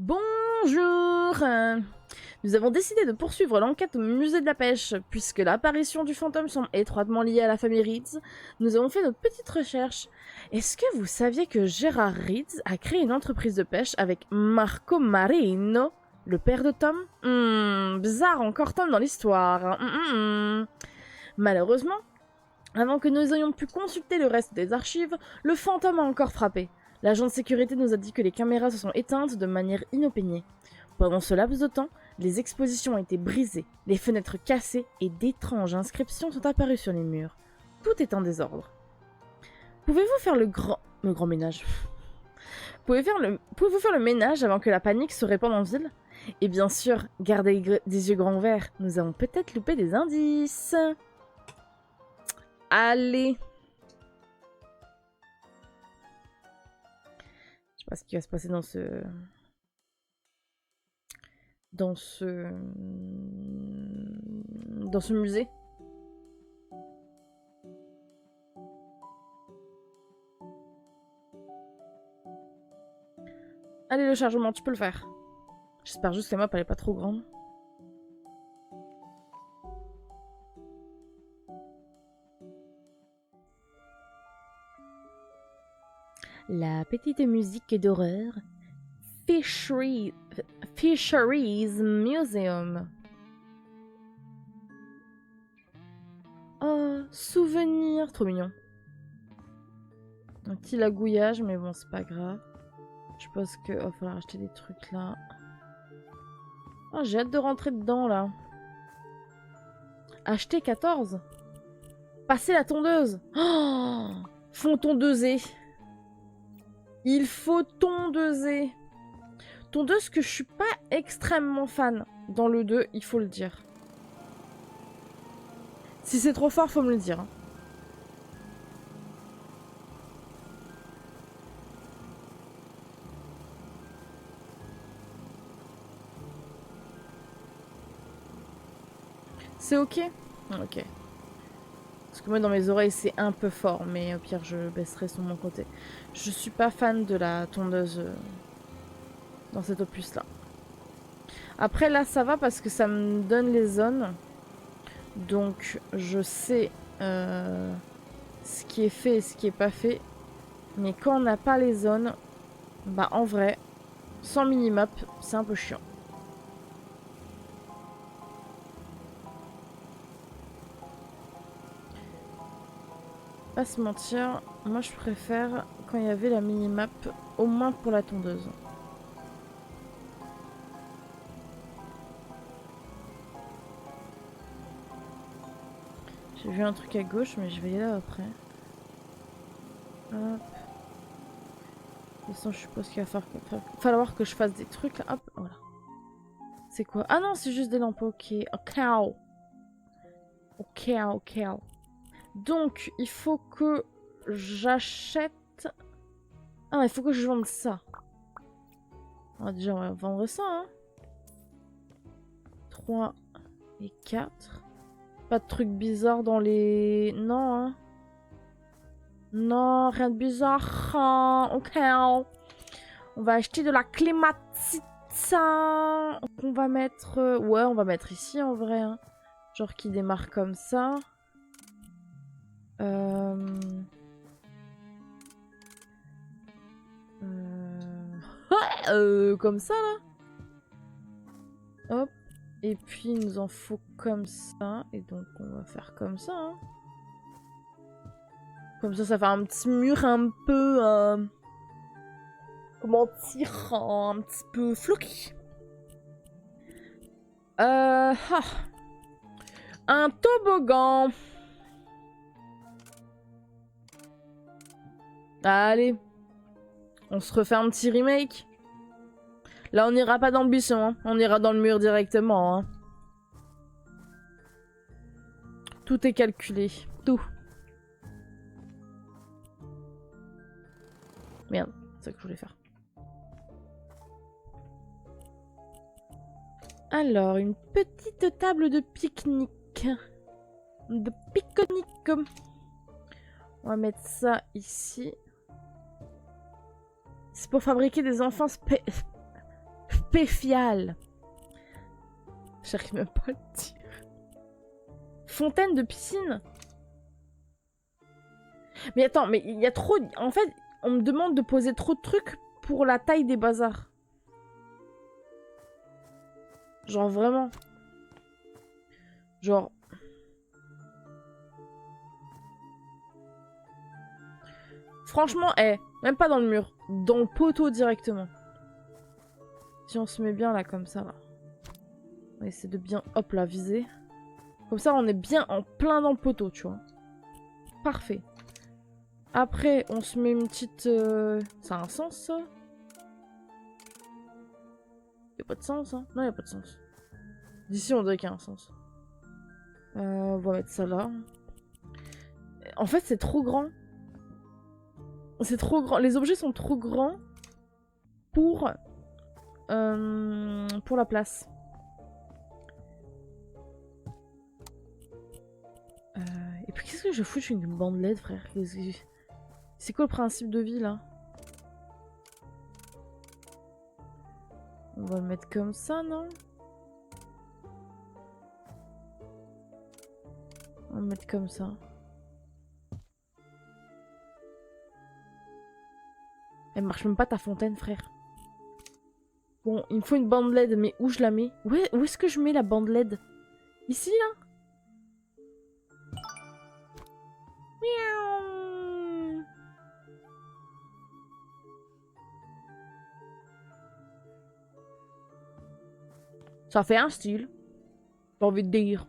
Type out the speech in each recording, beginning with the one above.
Bonjour. Nous avons décidé de poursuivre l'enquête au musée de la pêche. Puisque l'apparition du fantôme semble étroitement liée à la famille Reeds, nous avons fait notre petite recherche. Est-ce que vous saviez que Gérard Reeds a créé une entreprise de pêche avec Marco Marino, le père de Tom? Bizarre, encore Tom dans l'histoire. Malheureusement, avant que nous ayons pu consulter le reste des archives, le fantôme a encore frappé. L'agent de sécurité nous a dit que les caméras se sont éteintes de manière inopinée. Pendant ce laps de temps, les expositions ont été brisées, les fenêtres cassées et d'étranges inscriptions sont apparues sur les murs. Tout est en désordre. Pouvez-vous faire le grand ménage? Pouvez-vous faire le ménage avant que la panique se répande en ville? Et bien sûr, gardez des yeux grands ouverts, nous avons peut-être loupé des indices. Allez. Je sais pas ce qui va se passer dans ce musée. Allez, le chargement, tu peux le faire. J'espère juste que la map elle est pas trop grande. La petite musique d'horreur. Fisheries Museum. Oh, souvenir. Trop mignon. Un petit lagouillage, mais bon, c'est pas grave. Je pense que va falloir acheter des trucs là. Oh, j'ai hâte de rentrer dedans là. Acheter 14. Passer la tondeuse. Oh, font tondeuser. Il faut tondeuser. Tondeuse que je suis pas extrêmement fan dans le 2, il faut le dire. Si c'est trop fort, faut me le dire. C'est ok? Ok. Parce que moi, dans mes oreilles, c'est un peu fort, mais au pire, je baisserai sur mon côté. Je suis pas fan de la tondeuse dans cet opus-là. Après, là, ça va parce que ça me donne les zones. Donc, je sais ce qui est fait et ce qui est pas fait. Mais quand on n'a pas les zones, bah en vrai, sans minimap, c'est un peu chiant. Pas se mentir, moi je préfère quand il y avait la minimap, au moins pour la tondeuse. J'ai vu un truc à gauche, mais je vais y aller après. Hop. De toute façon, je suppose qu'il va falloir que je fasse des trucs là. Hop, voilà. C'est quoi? Ah non, c'est juste des lampes, ok. Ok. Ok, ok. Donc, il faut que j'achète... Ah, il faut que je vende ça. Ah, déjà, on va vendre ça, hein. 3 et 4. Pas de trucs bizarres dans les... Non, hein. Non, rien de bizarre. Hein. Ok. On va acheter de la clématite. On va mettre... Ouais, on va mettre ici, en vrai. Hein. Genre qui démarre comme ça. Comme ça, là. Hop. Et puis, il nous en faut comme ça. Et donc, on va faire comme ça. Hein. Comme ça fait un petit mur un peu... comment dire? Un petit peu floqué. Un toboggan. Allez. On se refait un petit remake. Là, on n'ira pas dans le buisson. Hein. On ira dans le mur directement. Hein. Tout est calculé. Tout. Merde, c'est ça que je voulais faire. Alors, une petite table de pique-nique. De pique-nique. On va mettre ça ici. C'est pour fabriquer des enfants spécial. J'arrive même pas à le dire. Fontaine de piscine. Mais attends, mais il y a trop... En fait, on me demande de poser trop de trucs pour la taille des bazars. Genre vraiment. Genre... Franchement, même pas dans le mur. Dans le poteau directement. Si on se met bien là, comme ça, là. On va essayer de bien, hop là, viser. Comme ça, on est bien en plein dans le poteau, tu vois. Parfait. Après, on se met une petite... Ça a un sens, ça? Y'a pas de sens, hein? Non, y'a pas de sens. D'ici, on dirait qu'il y a un sens. On va mettre ça là. En fait, c'est trop grand. C'est trop grand. Les objets sont trop grands pour la place. Et puis qu'est-ce que je fous une bande LED, frère? C'est quoi le principe de vie là? On va le mettre comme ça, non? On va le mettre comme ça. Elle marche même pas ta fontaine, frère. Bon, il me faut une bande LED, mais où je la mets? Où est-ce que je mets la bande LED? Ici, là? Miaou. Ça fait un style. J'ai envie de dire.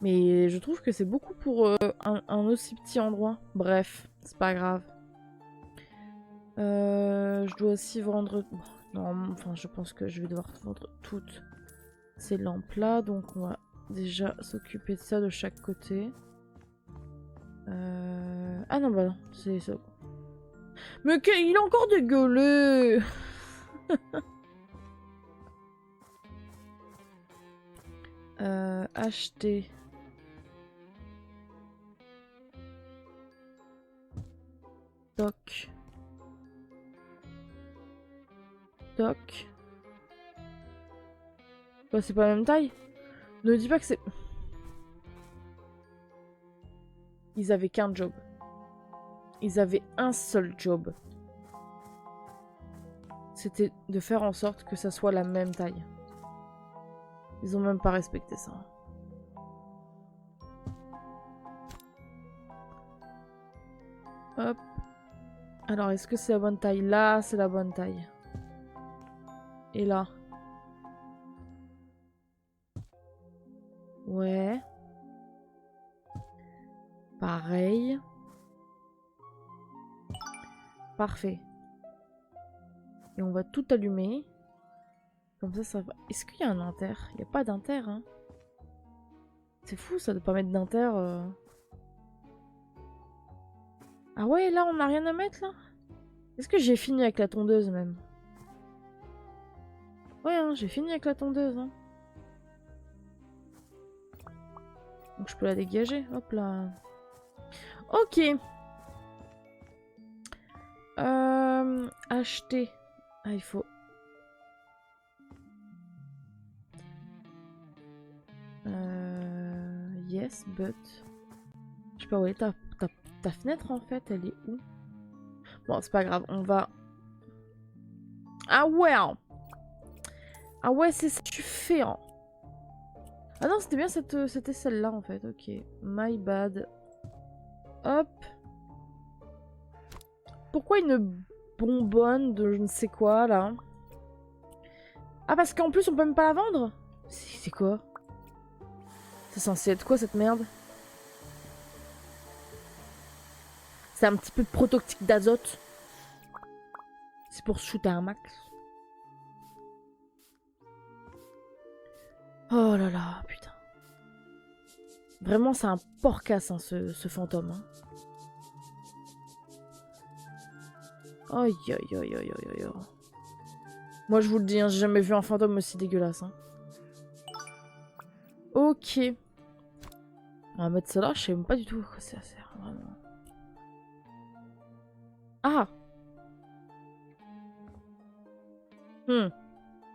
Mais je trouve que c'est beaucoup pour un aussi petit endroit. Bref, c'est pas grave. Je dois aussi vendre... Non, enfin, je pense que je vais devoir vendre toutes ces lampes-là. Donc, on va déjà s'occuper de ça de chaque côté. Ah non, bah non, c'est ça. Mais il a encore dégueulé. Acheter. Doc. Doc. Bah, c'est pas la même taille. Ne dis pas que c'est... Ils avaient qu'un job. Ils avaient un seul job. C'était de faire en sorte que ça soit la même taille. Ils ont même pas respecté ça. Hop. Alors, est-ce que c'est la bonne taille? Là, c'est la bonne taille. Et là. Ouais. Pareil. Parfait. Et on va tout allumer. Comme ça va... Est-ce qu'il y a un inter? Il n'y a pas d'inter, hein. C'est fou, ça, de pas mettre d'inter. Ah ouais, là, on n'a rien à mettre, là? Est-ce que j'ai fini avec la tondeuse, même? Ouais, hein, j'ai fini avec la tondeuse, hein. Donc, je peux la dégager. Hop là. Ok. Acheter. Ah, il faut... Yes, but... Je sais pas où est ta fenêtre, en fait. Elle est où? Bon, c'est pas grave. On va... Ah ouais! Ah ouais, c'est ça que tu fais, hein. Ah non, c'était bien c'était celle-là, en fait. Ok. My bad. Hop. Pourquoi une bonbonne de je ne sais quoi, là? Ah, parce qu'en plus, on peut même pas la vendre? C'est quoi? C'est censé être quoi, cette merde? C'est un petit peu de protoxyde d'azote. C'est pour shooter un max. Oh là là, putain. Vraiment, c'est un porcasse, hein, ce fantôme. Hein. Aïe, aïe, aïe, aïe, aïe, aïe. Moi, je vous le dis, hein, j'ai jamais vu un fantôme aussi dégueulasse. Hein. Ok. On va mettre ça là, je sais même pas du tout à quoi ça sert, vraiment. Ah!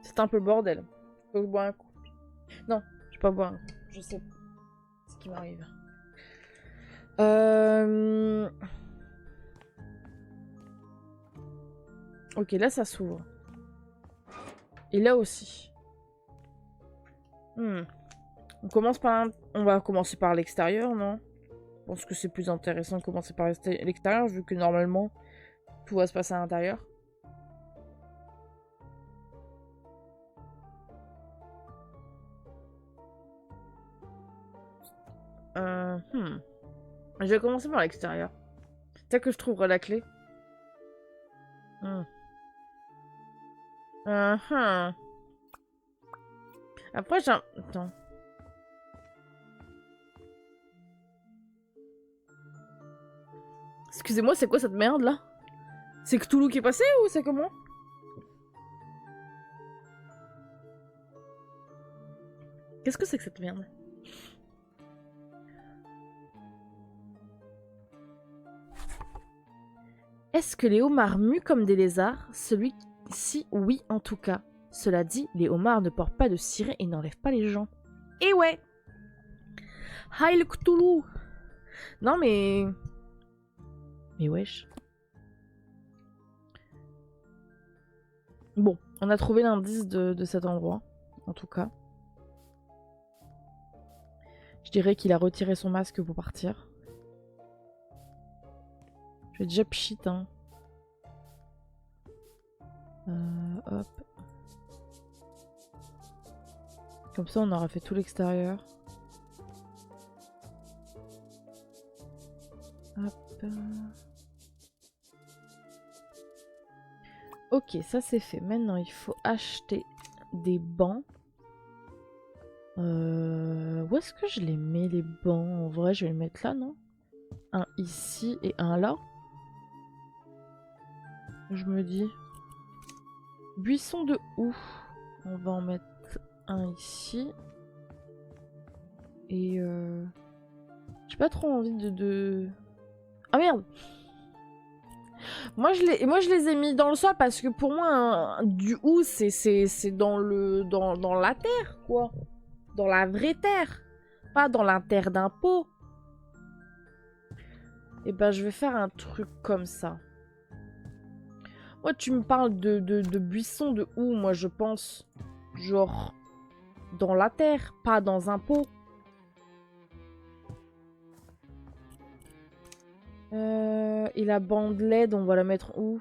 C'est un peu le bordel. Faut que je bois un coup. Non, je vais pas boire un coup. Je sais ce qui m'arrive. Ok, là ça s'ouvre. Et là aussi. On commence par On va commencer par l'extérieur, non? Je pense que c'est plus intéressant de commencer par l'extérieur, vu que normalement, tout va se passer à l'intérieur. Je vais commencer par l'extérieur. Peut-être que je trouverai la clé. Après, j'ai un... Attends. Excusez-moi, c'est quoi cette merde là? C'est Cthulhu qui est passé ou c'est comment? Qu'est-ce que c'est que cette merde? Est-ce que les homards muent comme des lézards? Celui-ci, oui, en tout cas. Cela dit, les homards ne portent pas de ciré et n'enlèvent pas les gens. Et ouais! Hail Cthulhu! Non mais... Mais wesh. Bon, on a trouvé l'indice de cet endroit, en tout cas. Je dirais qu'il a retiré son masque pour partir. Je vais déjà pchit, hein. Hop. Comme ça, on aura fait tout l'extérieur. Hop. Ok, ça c'est fait. Maintenant, il faut acheter des bancs. Où est-ce que je les mets, les bancs? En vrai, je vais les mettre là, non? Un ici et un là. Je me dis... Buisson de où? On va en mettre un ici. Et j'ai pas trop envie de... Ah merde! Moi je les ai mis dans le sol parce que pour moi, du hou, c'est dans la terre, quoi. Dans la vraie terre. Pas dans la terre d'un pot. Et ben, je vais faire un truc comme ça. Moi, tu me parles de buisson de hou, moi, je pense. Genre, dans la terre, pas dans un pot. Et la bande LED, on va la mettre où?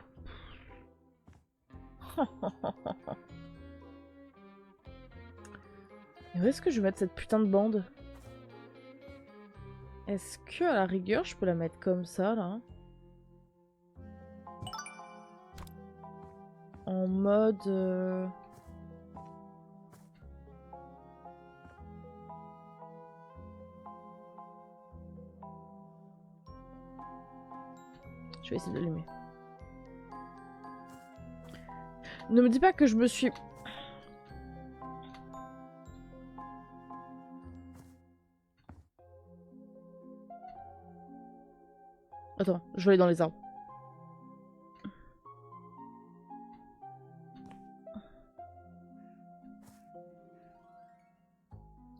Et où est-ce que je vais mettre cette putain de bande? Est-ce que, à la rigueur, je peux la mettre comme ça, là? En mode... Je vais essayer d'allumer. Ne me dis pas que je me suis... Attends, je vais aller dans les arbres.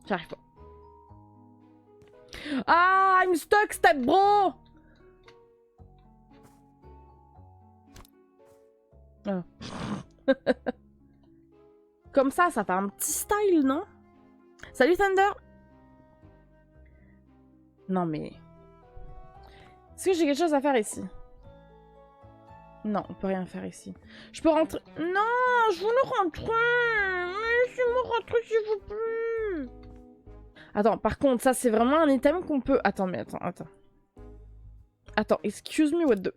J'arrive pas. Ah, I'm stuck, step bro! Ah. Comme ça fait un petit style, non? Salut Thunder! Non mais... Est-ce que j'ai quelque chose à faire ici? Non, on peut rien faire ici. Je peux rentrer... Non, je voulais rentrer! Laissez-moi rentrer s'il vous plaît! Attends, par contre, ça c'est vraiment un item qu'on peut... Attends, mais attends. Attends, excuse me, what the...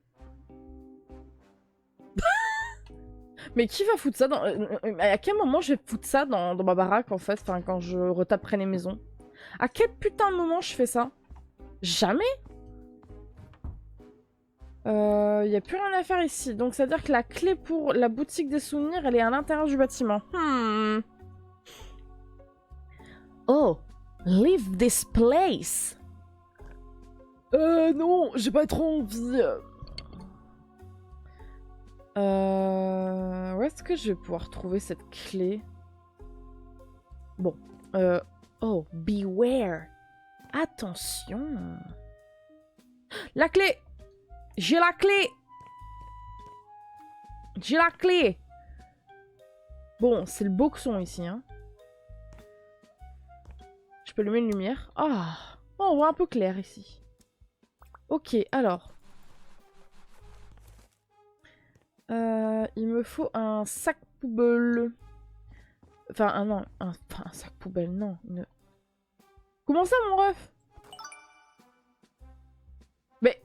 Mais qui va foutre ça dans... À quel moment je vais foutre ça dans ma baraque, en fait, enfin, quand je retaperai les maisons? À quel putain de moment je fais ça? Jamais? Y a plus rien à faire ici. Donc, ça veut dire que la clé pour la boutique des souvenirs, elle est à l'intérieur du bâtiment. Oh, leave this place. Non, j'ai pas trop envie. Où est-ce que je vais pouvoir trouver cette clé? Bon. Oh, beware. Attention. La clé! J'ai la clé! J'ai la clé! Bon, c'est le boxon ici, hein. Je peux allumer une lumière. Ah! Oh, on voit un peu clair ici. Ok, alors. Il me faut un sac poubelle. Enfin, non. Un sac poubelle, non. Comment ça, mon ref? Mais...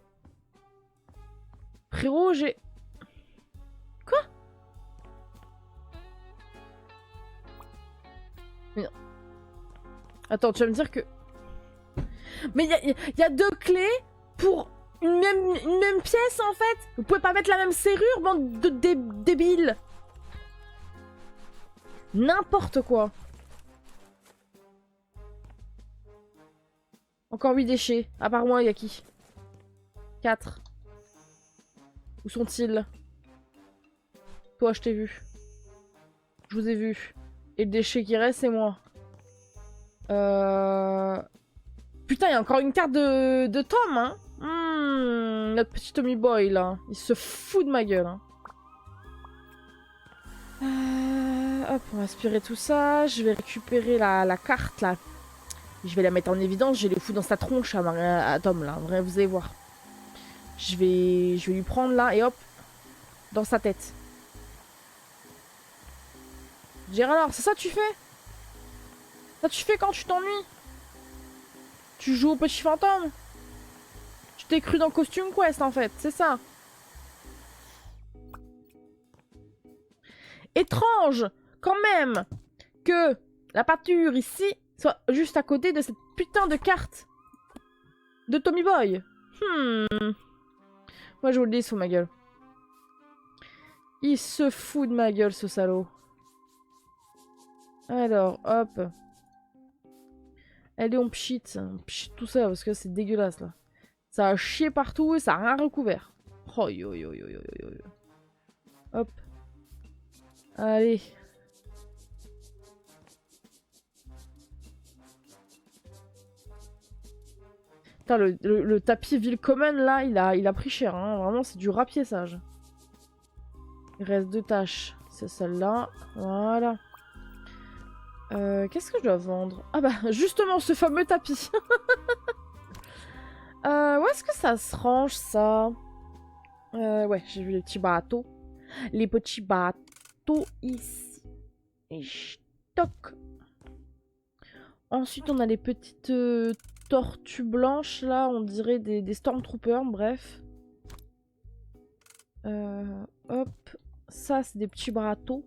Frérot, j'ai... Quoi? Mais non. Attends, tu vas me dire que... Mais il y a deux clés pour une même pièce, en fait. Vous pouvez pas mettre la même serrure, bande de débiles. N'importe quoi. Encore 8 déchets. À part moi, il y a qui? 4. Où sont-ils? Toi, je t'ai vu. Je vous ai vu. Et le déchet qui reste, c'est moi. Putain, il y a encore une carte de Tom, hein. Notre petit Tommy Boy, là. Il se fout de ma gueule, hein. Hop, on va aspirer tout ça. Je vais récupérer la carte, là. Je vais la mettre en évidence. Je vais le foutre dans sa tronche à Tom, là. Vrai, vous allez voir. Je vais lui prendre, là, et hop. Dans sa tête. Gérard, c'est ça que tu fais? Ça tu fais quand tu t'ennuies? Tu joues au petit fantôme? Tu t'es cru dans Costume Quest, en fait. C'est ça. Étrange, quand même, que la pâture ici soit juste à côté de cette putain de carte de Tommy Boy. Moi, je vous le dis sous ma gueule. Il se fout de ma gueule, ce salaud. Alors, hop. Allez, on pchit tout ça, parce que c'est dégueulasse, là. Ça a chié partout et ça a rien recouvert. Oh, yo, yo, yo, yo, yo, yo. Hop. Allez. Putain, le tapis Willkommen, là, il a pris cher, hein. Vraiment, c'est du rapiessage. Il reste 2 tâches. C'est celle-là. Voilà. Qu'est-ce que je dois vendre? Ah bah, justement, ce fameux tapis. Où est-ce que ça se range, ça? Ouais, j'ai vu les petits bateaux. Les petits bateaux ici. Et stock. Ensuite, on a les petites tortues blanches, là. On dirait des Stormtroopers, bref. Hop. Ça, c'est des petits bateaux.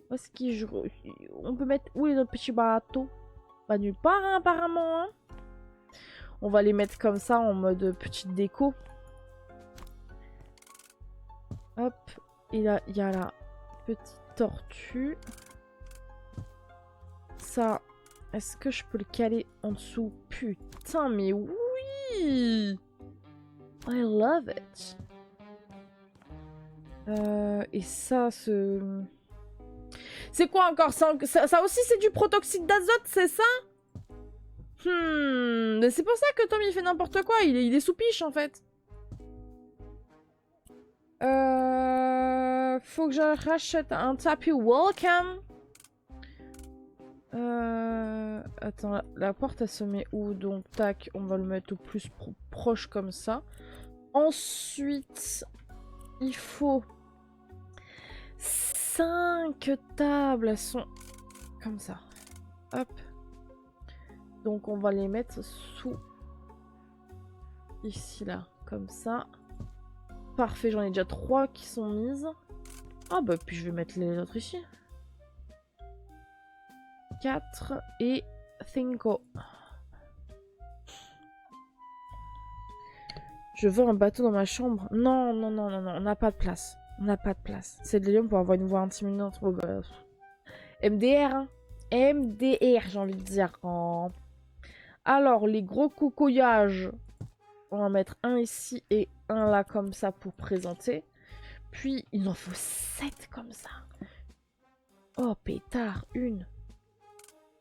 Où est-ce on peut mettre... Où est notre petit bateau? Pas nulle part, hein, apparemment. Hein. On va les mettre comme ça, en mode petite déco. Hop. Et là, il y a la petite tortue. Ça, est-ce que je peux le caler en dessous? Putain, mais oui! I love it. Et ça, c'est quoi encore? Ça aussi, c'est du protoxyde d'azote, c'est ça? Mais c'est pour ça que Tom, il fait n'importe quoi. Il est sous-piche, en fait. Faut que je rachète un tapis welcome. Attends, la porte, elle se met où? Donc, tac, on va le mettre au plus proche comme ça. Ensuite, il faut 5 tables. Elles sont comme ça. Hop. Donc, on va les mettre sous... Ici, là. Comme ça. Parfait, j'en ai déjà 3 qui sont mises. Ah bah, puis je vais mettre les autres ici. 4 et 5. Je veux un bateau dans ma chambre. Non, non, non, non, non, on n'a pas de place. On n'a pas de place. C'est de Lyon pour avoir une voix intimidante. Oh bah... MDR, hein. MDR, j'ai envie de dire. Oh. Alors, les gros coucouillages. On va mettre un ici et un là comme ça pour présenter. Puis, il en faut 7 comme ça. Oh, pétard. 1,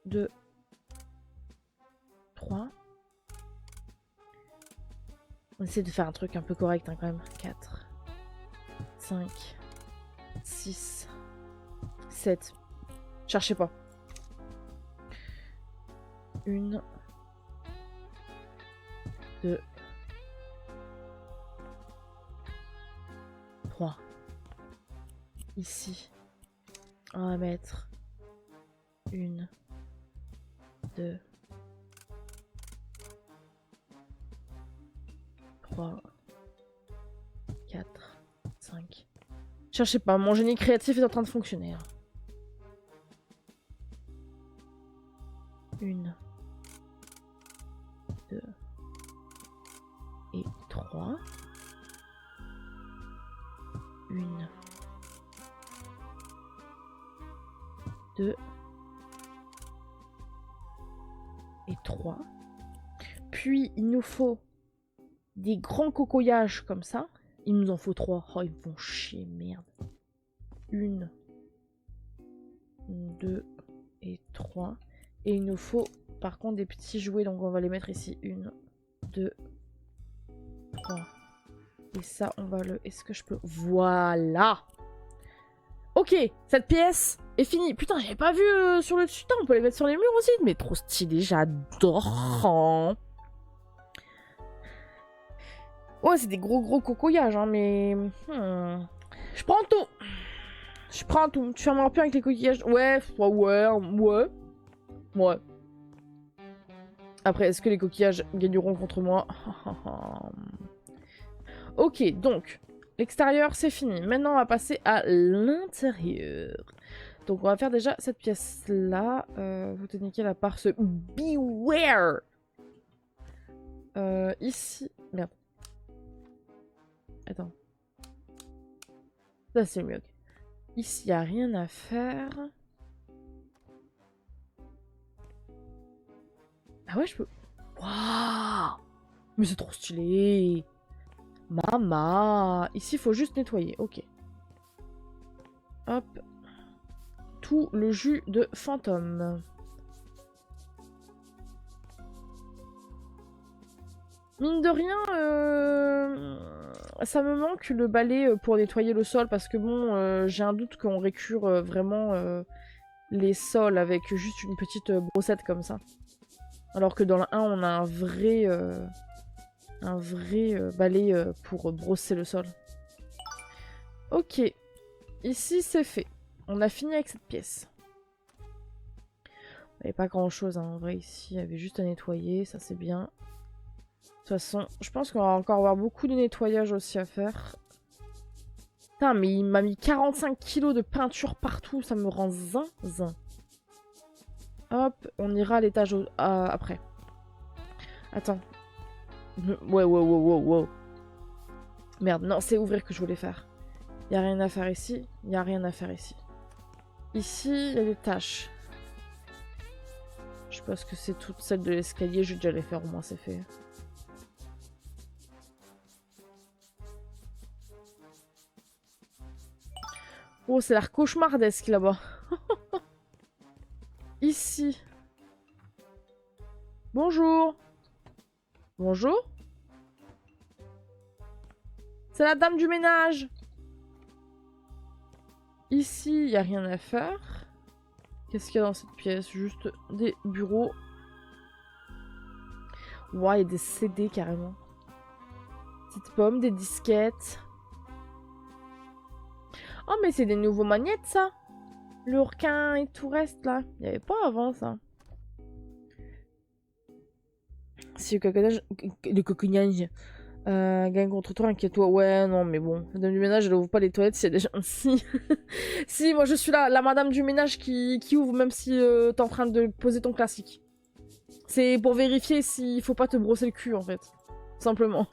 2, 3. On essaie de faire un truc un peu correct hein, quand même. 4, 5, 6, 7. Cherchez pas. 1, 2, 3. Ici. On va mettre 1, 2, 3, 4, 5. Cherchez pas, mon génie créatif est en train de fonctionner. 1, 2 et 3. 1, 2 et 3. Puis il nous faut des grands cocoyages comme ça. Il nous en faut 3. Oh, ils me font chier, merde. 1, 2 et 3. Et il nous faut par contre des petits jouets, donc on va les mettre ici. 1, 2, 3. Et ça, on va le... Est-ce que je peux... Voilà. Ok, cette pièce est finie. Putain, j'avais pas vu sur le dessus. Putain, on peut les mettre sur les murs aussi. Mais trop stylé, j'adore. Ouais, c'est des gros cocoyages, hein, mais... Je prends tout. Je prends tout. Tu fermeras plus avec les coquillages. Ouais. Après, est-ce que les coquillages gagneront contre moi? Ok, donc, l'extérieur, c'est fini. Maintenant, on va passer à l'intérieur. Donc, on va faire déjà cette pièce-là. Vous tenez nickel à part ce Beware. Ici... Merde. Attends. Là, c'est mieux. Ici, il n'y a rien à faire. Ah ouais, je peux... Waouh! Mais c'est trop stylé! Mama! Ici, il faut juste nettoyer. Ok. Hop. Tout le jus de fantôme. Mine de rien, ça me manque le balai pour nettoyer le sol parce que bon, j'ai un doute qu'on récure vraiment les sols avec juste une petite brossette comme ça. Alors que dans le 1, on a un vrai balai pour brosser le sol. Ok, ici c'est fait. On a fini avec cette pièce. Il n'y avait pas grand chose hein. En vrai ici, il y avait juste à nettoyer, ça c'est bien. De toute façon, je pense qu'on va encore avoir beaucoup de nettoyage aussi à faire. Putain, mais il m'a mis 45 kilos de peinture partout, ça me rend zinzin. Hop, on ira à l'étage après. Attends. Wow. Merde, non, c'est ouvrir que je voulais faire. Il n'y a rien à faire ici, il n'y a rien à faire ici. Ici, il y a des tâches. Je pense que c'est toutes celles de l'escalier, je vais déjà les faire, au moins c'est fait. Oh, c'est l'air cauchemardesque là-bas. Ici. Bonjour. Bonjour. C'est la dame du ménage. Ici, il n'y a rien à faire. Qu'est-ce qu'il y a dans cette pièce? Juste des bureaux. Ouah, il y a des CD carrément. Petites pommes, des disquettes. Oh, mais c'est des nouveaux magnettes, ça. Le requin et tout reste, là. Il n'y avait pas avant, ça. Si le coquignage gagne contre toi, inquiète-toi. Ouais, non, mais bon. La dame du ménage, elle ouvre pas les toilettes si elle est déjà... Si. Si, moi, je suis là, la madame du ménage qui ouvre, même si t'es en train de poser ton classique. C'est pour vérifier s'il faut pas te brosser le cul, en fait. Simplement.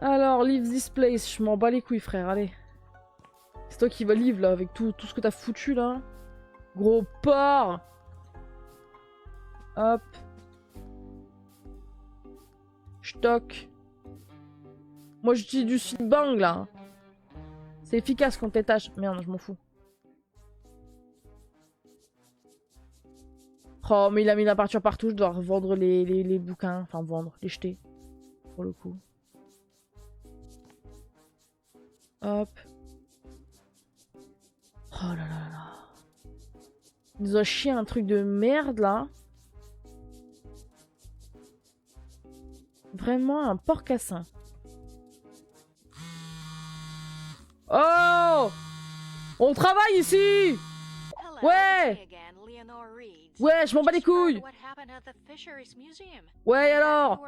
Alors, leave this place. Je m'en bats les couilles, frère. Allez. C'est toi qui vas leave, là, avec tout ce que t'as foutu, là. Gros porc. Hop. Stock. Moi, j'utilise du feedbang, là. C'est efficace contre les tâches. Merde, je m'en fous. Oh, mais il a mis la peinture partout. Je dois revendre les bouquins. Enfin, vendre, les jeter. Pour le coup. Hop. Oh là là là. Il nous a chié un truc de merde, là. Vraiment un porcassin. Oh! On travaille ici! Ouais! Ouais, je m'en bats les couilles! Ouais, alors?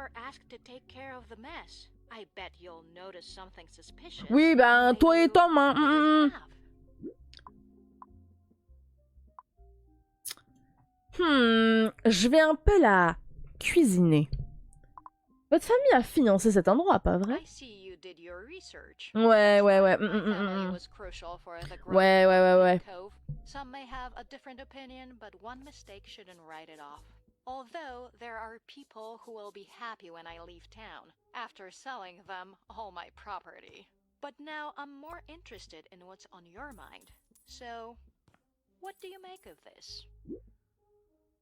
Oui, ben, toi et Tom, hein. Je vais un peu la cuisiner. Votre famille a financé cet endroit, pas vrai? Ouais. Ouais. Some may have a different opinion, but one mistake shouldn't write it off. Although there are people who will be happy when I leave town, after selling them all my property. But now I'm more interested in what's on your mind. So, what do you make of this?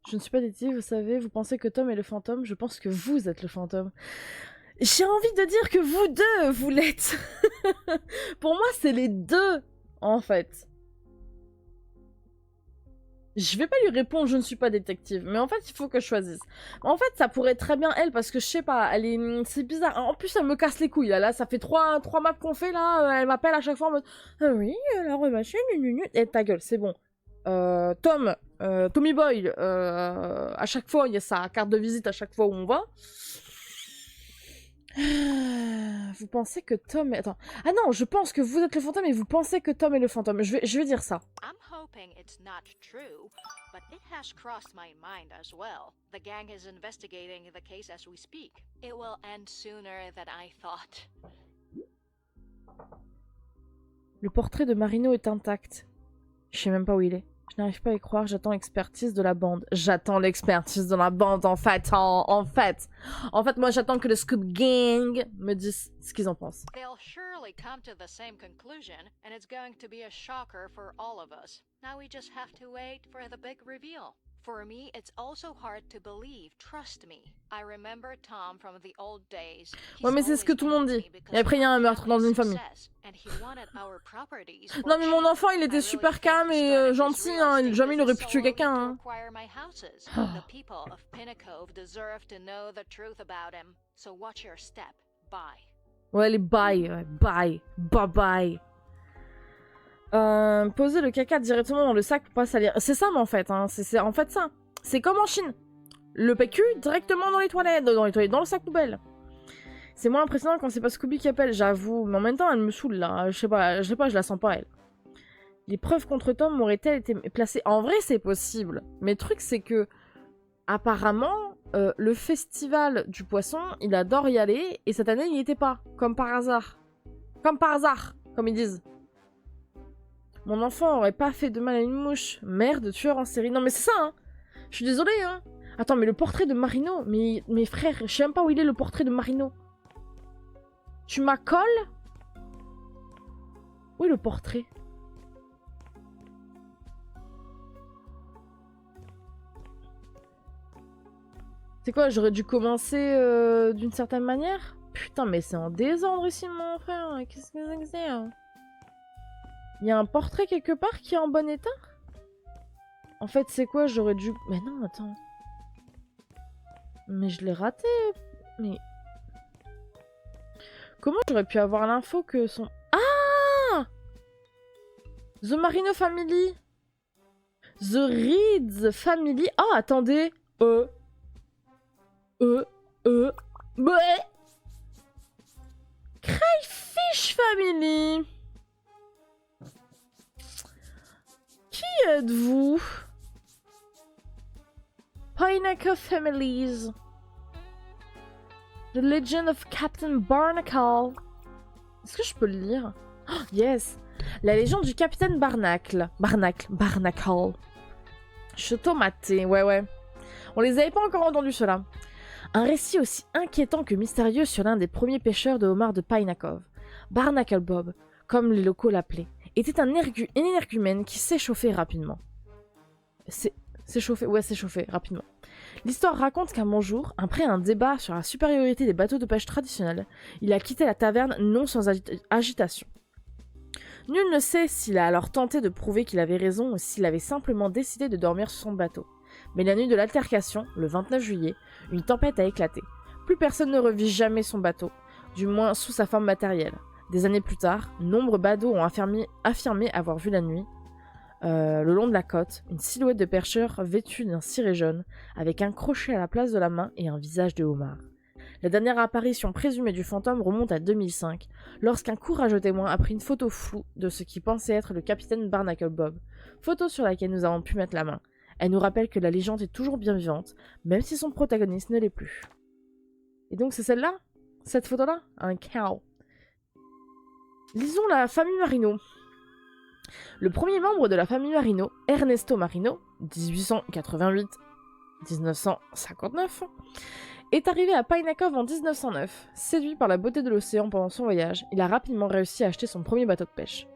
Je ne suis pas détective, vous savez, vous pensez que Tom est le fantôme, je pense que vous êtes le fantôme. J'ai envie de dire que vous deux, vous l'êtes. Pour moi, c'est les deux, en fait. Je vais pas lui répondre, je ne suis pas détective. Mais en fait, il faut que je choisisse. En fait, ça pourrait être très bien elle, parce que je sais pas, elle est... C'est bizarre. En plus, elle me casse les couilles, là. Ça fait trois maps qu'on fait, là. Elle m'appelle à chaque fois en mode... Ah oui, la remachine, et ta gueule, c'est bon. Tom, Tommy Boy, à chaque fois, il y a sa carte de visite à chaque fois où on va. Vous pensez que Tom est... Attends. Ah non, je pense que vous êtes le fantôme et vous pensez que Tom est le fantôme. Je vais dire ça. I'm hoping it's not true, but it has crossed my mind as well. The gang is investigating the case as we speak. It will end sooner than I thought. Le portrait de Marino est intact. Je sais même pas où il est. Je n'arrive pas à y croire, j'attends l'expertise de la bande. J'attends l'expertise de la bande, en fait. En fait, moi, j'attends que le Scoop Gang me dise ce qu'ils en pensent. They'll surely come to the same conclusion, and it's going to be a shocker for all of us. Now we just have to wait for the big reveal. For me, it's also hard to believe, trust me. I remember Tom from the old days. Ouais, mais c'est ce que tout le monde dit. Et après, il y a un meurtre dans une famille. Non, mais mon enfant, il était super calme et gentil, hein. Jamais il aurait pu tuer quelqu'un, hein. Ouais, les bye, ouais, bye. Poser le caca directement dans le sac pour pas salir. C'est ça, mais en fait, hein. C'est en fait ça. C'est comme en Chine. Le PQ directement dans les toilettes, dans le sac poubelle. C'est moins impressionnant quand c'est pas Scooby qui appelle, j'avoue. Mais en même temps, elle me saoule là. Je sais pas, je la sens pas, elle. Les preuves contre Tom auraient-elles été placées? En vrai, c'est possible. Mais le truc, c'est que, apparemment, le festival du poisson, il adore y aller. Et cette année, il n'y était pas. Comme par hasard. Comme ils disent. Mon enfant aurait pas fait de mal à une mouche. Mère de tueur en série. Non, mais c'est ça, hein. Je suis désolée, hein. Attends, mais le portrait de Marino... Mais mes frères, je sais même pas où il est, le portrait de Marino. Tu m'accoles? Où est le portrait? C'est quoi, j'aurais dû commencer d'une certaine manière? Putain, mais c'est en désordre ici, mon frère. Qu'est-ce que c'est, hein? Il y a un portrait quelque part qui est en bon état? En fait, c'est quoi? J'aurais dû... Mais non, attends. Mais je l'ai raté. Mais... Comment j'aurais pu avoir l'info que son... Ah! The Marino Family. The Reeds Family. Ah, attendez. Crayfish Family. Qui êtes-vous? Pineapple Families. The Legend of Captain Barnacle. Est-ce que je peux le lire? Oh, yes. La légende du Capitaine Barnacle. Barnacle. Château maté, ouais. On les avait pas encore entendus, ceux-là. Un récit aussi inquiétant que mystérieux sur l'un des premiers pêcheurs de homards de Pine Cove. Barnacle Bob, comme les locaux l'appelaient, était un énergumène qui s'échauffait rapidement. S'échauffait rapidement. L'histoire raconte qu'un bon jour, après un débat sur la supériorité des bateaux de pêche traditionnels, il a quitté la taverne non sans agitation. Nul ne sait s'il a alors tenté de prouver qu'il avait raison ou s'il avait simplement décidé de dormir sur son bateau. Mais la nuit de l'altercation, le 29 juillet, une tempête a éclaté. Plus personne ne revit jamais son bateau, du moins sous sa forme matérielle. Des années plus tard, nombreux badauds ont affirmé avoir vu la nuit, le long de la côte, une silhouette de pêcheur vêtue d'un ciré jaune, avec un crochet à la place de la main et un visage de homard. La dernière apparition présumée du fantôme remonte à 2005, lorsqu'un courageux témoin a pris une photo floue de ce qui pensait être le capitaine Barnacle Bob, photo sur laquelle nous avons pu mettre la main. Elle nous rappelle que la légende est toujours bien vivante, même si son protagoniste ne l'est plus. Et donc c'est celle-là? Cette photo-là? Un cow. Lisons la famille Marino. Le premier membre de la famille Marino, Ernesto Marino, 1888-1959, est arrivé à Pine Cove en 1909. Séduit par la beauté de l'océan pendant son voyage, il a rapidement réussi à acheter son premier bateau de pêche.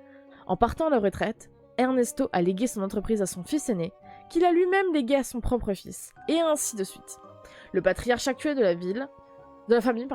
En partant à la retraite, Ernesto a légué son entreprise à son fils aîné, qu'il a lui-même légué à son propre fils, et ainsi de suite. Le patriarche actuel de la famille,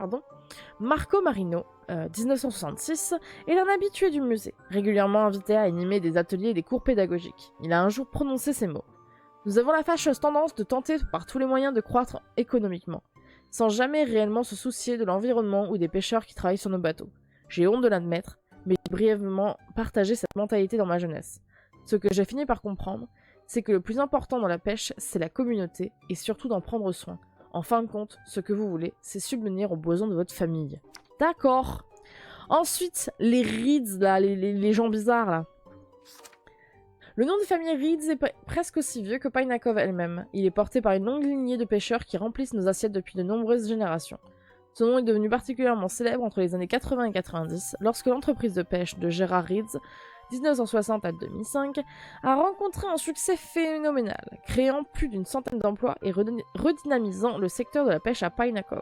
Marco Marino, 1966, est un habitué du musée, régulièrement invité à animer des ateliers et des cours pédagogiques. Il a un jour prononcé ces mots. « Nous avons la fâcheuse tendance de tenter par tous les moyens de croître économiquement, sans jamais réellement se soucier de l'environnement ou des pêcheurs qui travaillent sur nos bateaux. J'ai honte de l'admettre, mais j'ai brièvement partagé cette mentalité dans ma jeunesse. Ce que j'ai fini par comprendre, c'est que le plus important dans la pêche, c'est la communauté, et surtout d'en prendre soin. En fin de compte, ce que vous voulez, c'est subvenir aux besoins de votre famille. » D'accord. Ensuite, les Reeds, là, les gens bizarres, là. Le nom de famille Reeds est presque aussi vieux que Pine Cove elle-même. Il est porté par une longue lignée de pêcheurs qui remplissent nos assiettes depuis de nombreuses générations. Son nom est devenu particulièrement célèbre entre les années 80 et 90, lorsque l'entreprise de pêche de Gerard Reeds, 1960 à 2005, a rencontré un succès phénoménal, créant plus d'une centaine d'emplois et redynamisant le secteur de la pêche à Pine Cove.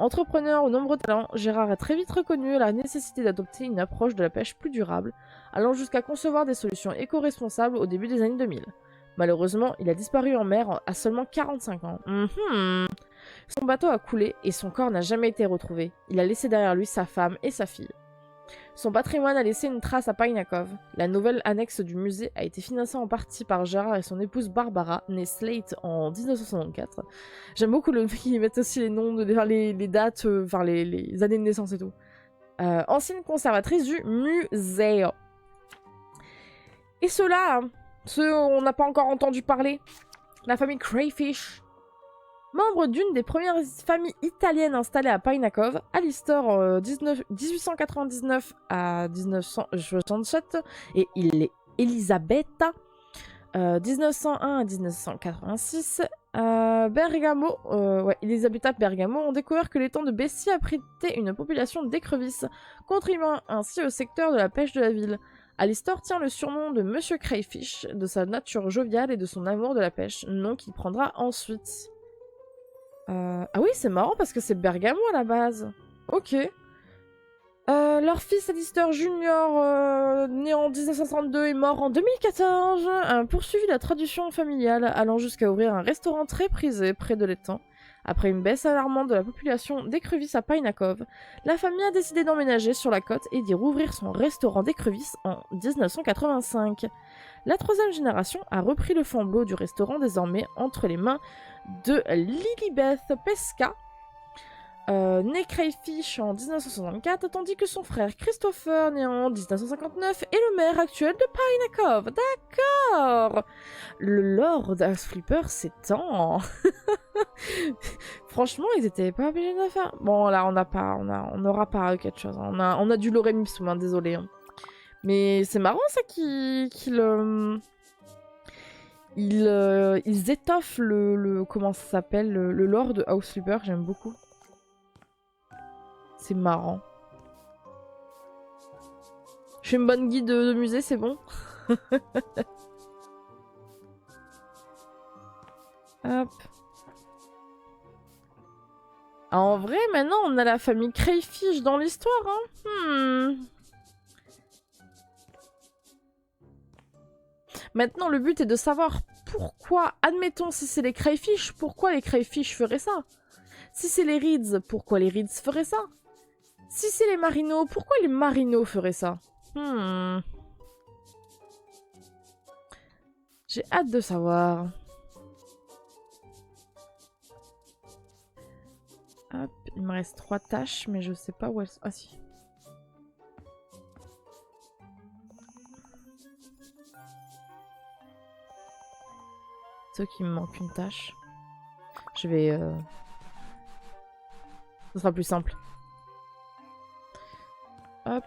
Entrepreneur aux nombreux talents, Gérard a très vite reconnu la nécessité d'adopter une approche de la pêche plus durable, allant jusqu'à concevoir des solutions éco-responsables au début des années 2000. Malheureusement, il a disparu en mer à seulement 45 ans. Son bateau a coulé et son corps n'a jamais été retrouvé. Il a laissé derrière lui sa femme et sa fille. Son patrimoine a laissé une trace à Pine Cove. La nouvelle annexe du musée a été financée en partie par Gérard et son épouse Barbara, née Slate en 1964. J'aime beaucoup le fait qu'ils mettent aussi les noms, les dates, les années de naissance et tout. Ancienne conservatrice du musée. Et ceux-là, ceux on n'a pas encore entendu parler, la famille Crayfish. Membre d'une des premières familles italiennes installées à Pine Cove, Alistair 1899 à 1967 et Elisabetta 1901 à 1986, Elisabetta Bergamo ont découvert que l'étang de Bessie abritait une population d'écrevisses, contribuant ainsi au secteur de la pêche de la ville. Alistair tient le surnom de Monsieur Crayfish, de sa nature joviale et de son amour de la pêche, nom qu'il prendra ensuite. Ah oui, c'est marrant parce que c'est Bergamo à la base. Ok. Leur fils Alistair Junior, né en 1962 et mort en 2014, a poursuivi la tradition familiale, allant jusqu'à ouvrir un restaurant très prisé près de l'étang. Après une baisse alarmante de la population d'écrevisses à Pine Cove, la famille a décidé d'emménager sur la côte et d'y rouvrir son restaurant d'écrevisses en 1985. La troisième génération a repris le flambeau du restaurant désormais entre les mains de Lilibeth Pesca, né Crayfish en 1964, tandis que son frère Christopher, né en 1959, est le maire actuel de Pine Cove. D'accord. Le Lord Flipper s'étend. Franchement, ils étaient pas obligés de le faire. Bon, là, on n'aura pas quelque chose. On a du Lorem Ipsum, hein, désolé. Hein. Mais c'est marrant ça qu'ils étoffent le comment ça s'appelle, le lore de House Flipper, j'aime beaucoup. C'est marrant. Je fais une bonne guide de musée, c'est bon. Hop. Ah, en vrai, maintenant, on a la famille Crayfish dans l'histoire, hein. Maintenant, le but est de savoir pourquoi, admettons, si c'est les Crayfish, pourquoi les Crayfish feraient ça? Si c'est les Reeds, pourquoi les Reeds feraient ça? Si c'est les Marinos, pourquoi les Marinos feraient ça? J'ai hâte de savoir. Hop, il me reste 3 tâches, mais je sais pas où elles sont. Ah si. C'est qu'il me manque une tâche. Je vais... Ce sera plus simple. Hop.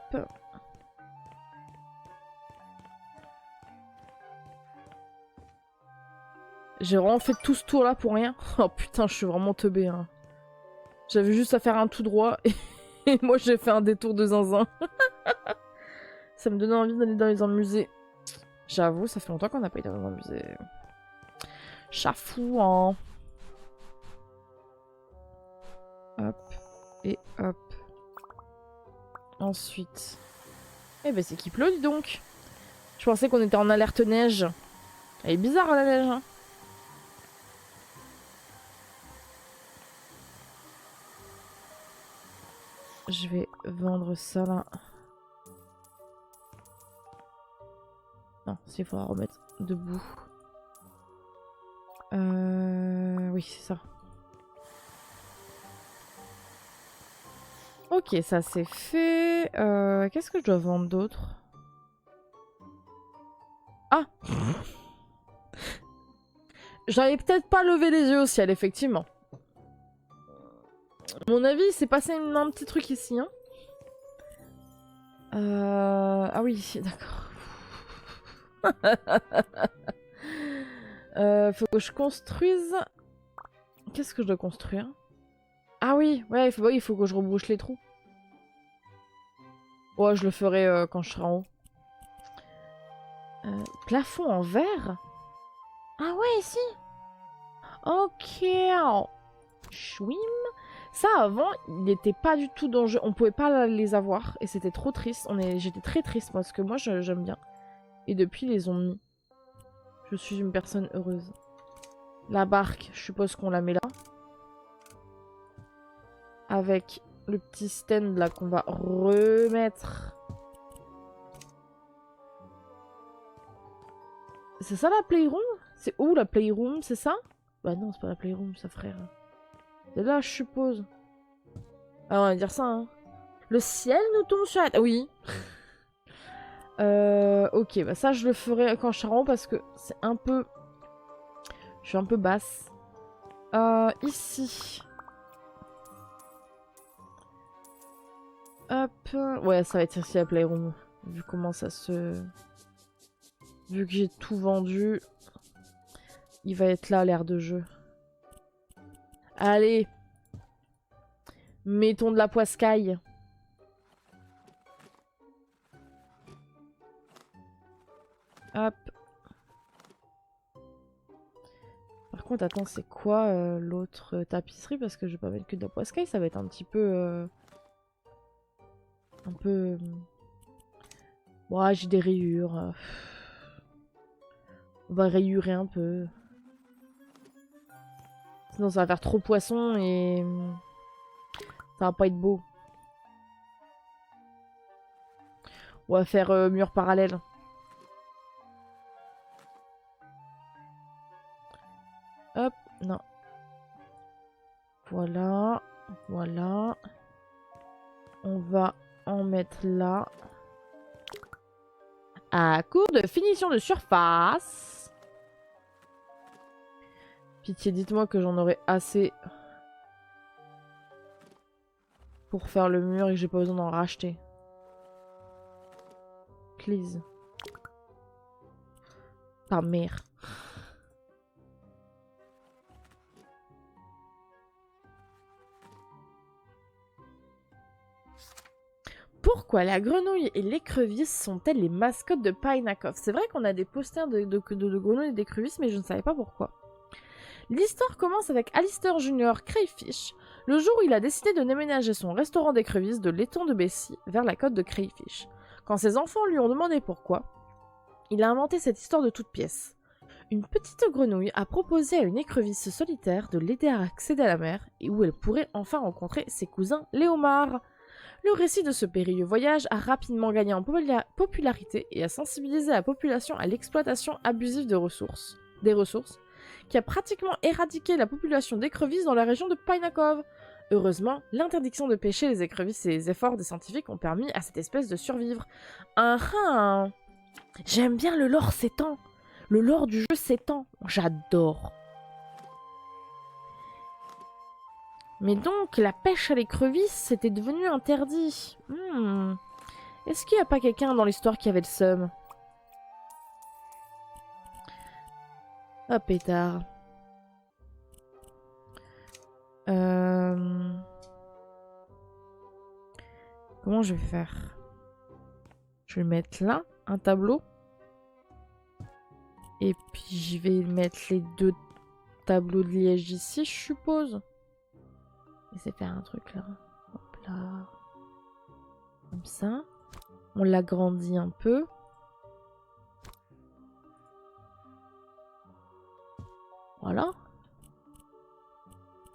J'ai vraiment fait tout ce tour là pour rien. Oh putain, je suis vraiment teubée. Hein. J'avais juste à faire un tout droit et moi j'ai fait un détour de zinzin. Ça me donnait envie d'aller dans les musées. J'avoue, ça fait longtemps qu'on n'a pas été dans un musée. Chafou, hein. Hop. Et hop. Ensuite. Eh ben c'est qu'il pleut, dis donc. Je pensais qu'on était en alerte neige. Elle est bizarre la neige, hein. Je vais vendre ça là. Non, il faudra remettre debout. Oui, c'est ça. Ok, ça c'est fait. Qu'est-ce que je dois vendre d'autre? Ah J'avais peut-être pas levé les yeux au ciel, effectivement. À mon avis, il s'est passé un petit truc ici. Hein. Ah oui, d'accord. Faut que je construise... Qu'est-ce que je dois construire? Ah oui, ouais, il faut que je rebouche les trous. Ouais, je le ferai quand je serai en haut. Plafond en verre? Ah ouais, ici. Ok. Chouim. Ça, avant, il n'était pas du tout dans le jeu. On pouvait pas les avoir. Et c'était trop triste. J'étais très triste parce que moi, j'aime bien. Et depuis, ils les ont mis. Je suis une personne heureuse. La barque, je suppose qu'on la met là. Avec le petit stand là qu'on va remettre. C'est ça la playroom? C'est où la playroom? C'est ça? Bah non, c'est pas la playroom, ça frère. C'est là, je suppose. Ah, on va dire ça, hein. Le ciel nous tombe sur la tête. Oui. Ok, bah ça je le ferai quand je serai en haut parce que c'est un peu... Je suis un peu basse. Ici. Hop. Ouais, ça va être ici la playroom. Vu comment ça se... Vu que j'ai tout vendu, il va être là l'air de jeu. Allez. Mettons de la poiscaille. Hop. Par contre, attends, c'est quoi l'autre tapisserie? Parce que je vais pas mettre que de la poiscaille, ça va être un petit peu... un peu... Ouais, j'ai des rayures. On va rayurer un peu. Sinon, ça va faire trop poisson et... ça va pas être beau. On va faire mur parallèle. Hop, non. Voilà. Voilà. On va en mettre là. À court de finition de surface. Pitié, dites-moi que j'en aurai assez pour faire le mur et que j'ai pas besoin d'en racheter. Please. Ta mère. Pourquoi la grenouille et l'écrevisse sont-elles les mascottes de Pinnacle? C'est vrai qu'on a des posters de grenouilles et d'écrevisses, mais je ne savais pas pourquoi. L'histoire commence avec Alistair Jr. Crayfish, le jour où il a décidé de déménager son restaurant d'écrevisses de l'étang de Bessie vers la côte de Crayfish. Quand ses enfants lui ont demandé pourquoi, il a inventé cette histoire de toutes pièces. Une petite grenouille a proposé à une écrevisse solitaire de l'aider à accéder à la mer et où elle pourrait enfin rencontrer ses cousins Léomard. Le récit de ce périlleux voyage a rapidement gagné en popularité et a sensibilisé la population à l'exploitation abusive des ressources, qui a pratiquement éradiqué la population d'écrevisses dans la région de Pinacove. Heureusement, l'interdiction de pêcher les écrevisses et les efforts des scientifiques ont permis à cette espèce de survivre. J'aime bien le lore s'étend. Le lore du jeu s'étend. J'adore. Mais donc, la pêche à l'écrevisse, c'était devenu interdit. Est-ce qu'il n'y a pas quelqu'un dans l'histoire qui avait le seum? Ah, pétard. Comment je vais faire? Je vais mettre là, un tableau. Et puis, je vais mettre les 2 tableaux de liège ici, je suppose. Et c'est faire un truc là. Hop là. Comme ça. On l'agrandit un peu. Voilà.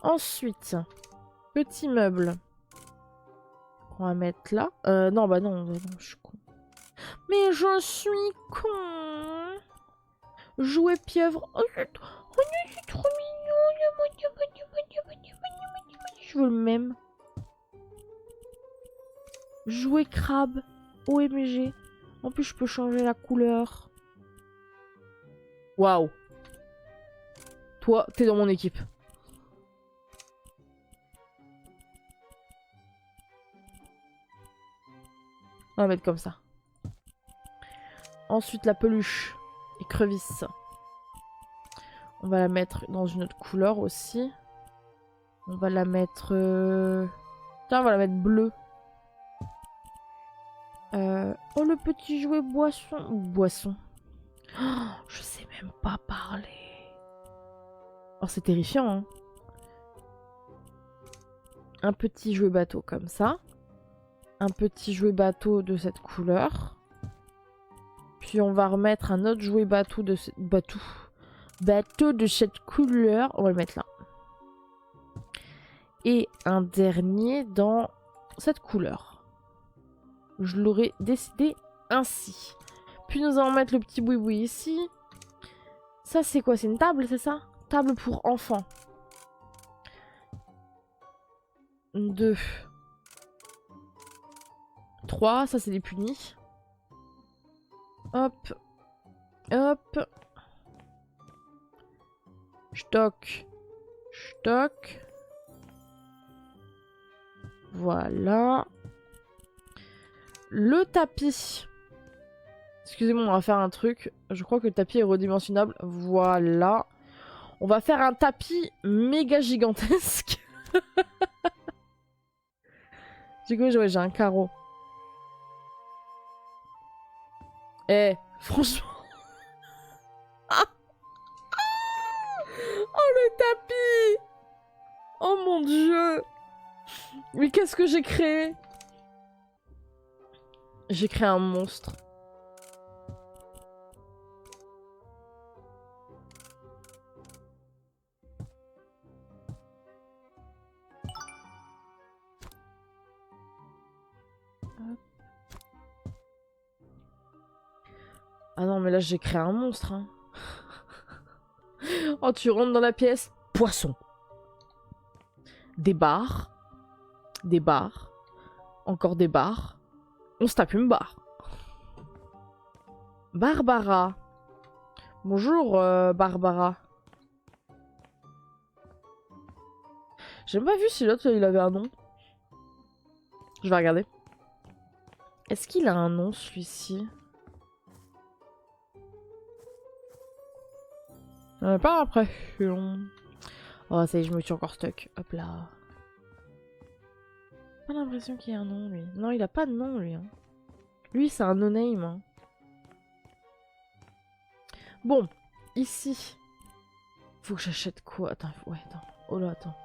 Ensuite, petit meuble. On va mettre là. Non, bah non, je suis con. Mais je suis con. Jouer pieuvre. Oh, c'est trop mignon. Je veux le même. Jouer crabe. OMG. En plus, je peux changer la couleur. Waouh. Toi, t'es dans mon équipe. On va mettre comme ça. Ensuite, la peluche. Écrevisse. On va la mettre dans une autre couleur aussi. On va la mettre... Tiens, on va la mettre bleue. Oh, le petit jouet boisson. Boisson. Oh, je sais même pas parler. Oh, c'est terrifiant, hein. Un petit jouet bateau comme ça. Un petit jouet bateau de cette couleur. Puis on va remettre un autre jouet bateau de cette... Bateau de cette couleur. On va le mettre là. Et un dernier dans cette couleur. Je l'aurais décidé ainsi. Puis nous allons mettre le petit boui-boui ici. Ça c'est quoi? C'est une table, c'est ça? Table pour enfants. 2. 3, ça c'est des punis. Hop. Hop. Stock. Stock. Voilà. Le tapis. Excusez-moi, on va faire un truc. Je crois que le tapis est redimensionnable. Voilà. On va faire un tapis méga gigantesque. Du coup, j'ai un carreau. Eh, franchement. Oh, le tapis. Oh mon dieu. Mais qu'est-ce que j'ai créé? J'ai créé un monstre. Ah non, mais là, j'ai créé un monstre. Hein. Oh, tu rentres dans la pièce. Poisson. Des barres. Des barres. Encore des barres. On se tape une barre. Barbara. Bonjour, Barbara. J'ai même pas vu si l'autre, il avait un nom. Je vais regarder. Est-ce qu'il a un nom, celui-ci? Pas l'impression. Oh, ça y est, je me suis encore stuck. Hop là. Pas l'impression qu'il y ait un nom, lui. Non, il a pas de nom, lui. Hein. Lui, c'est un no-name. Hein. Bon, ici. Faut que j'achète quoi? Attends, ouais, attends. Oh là, attends.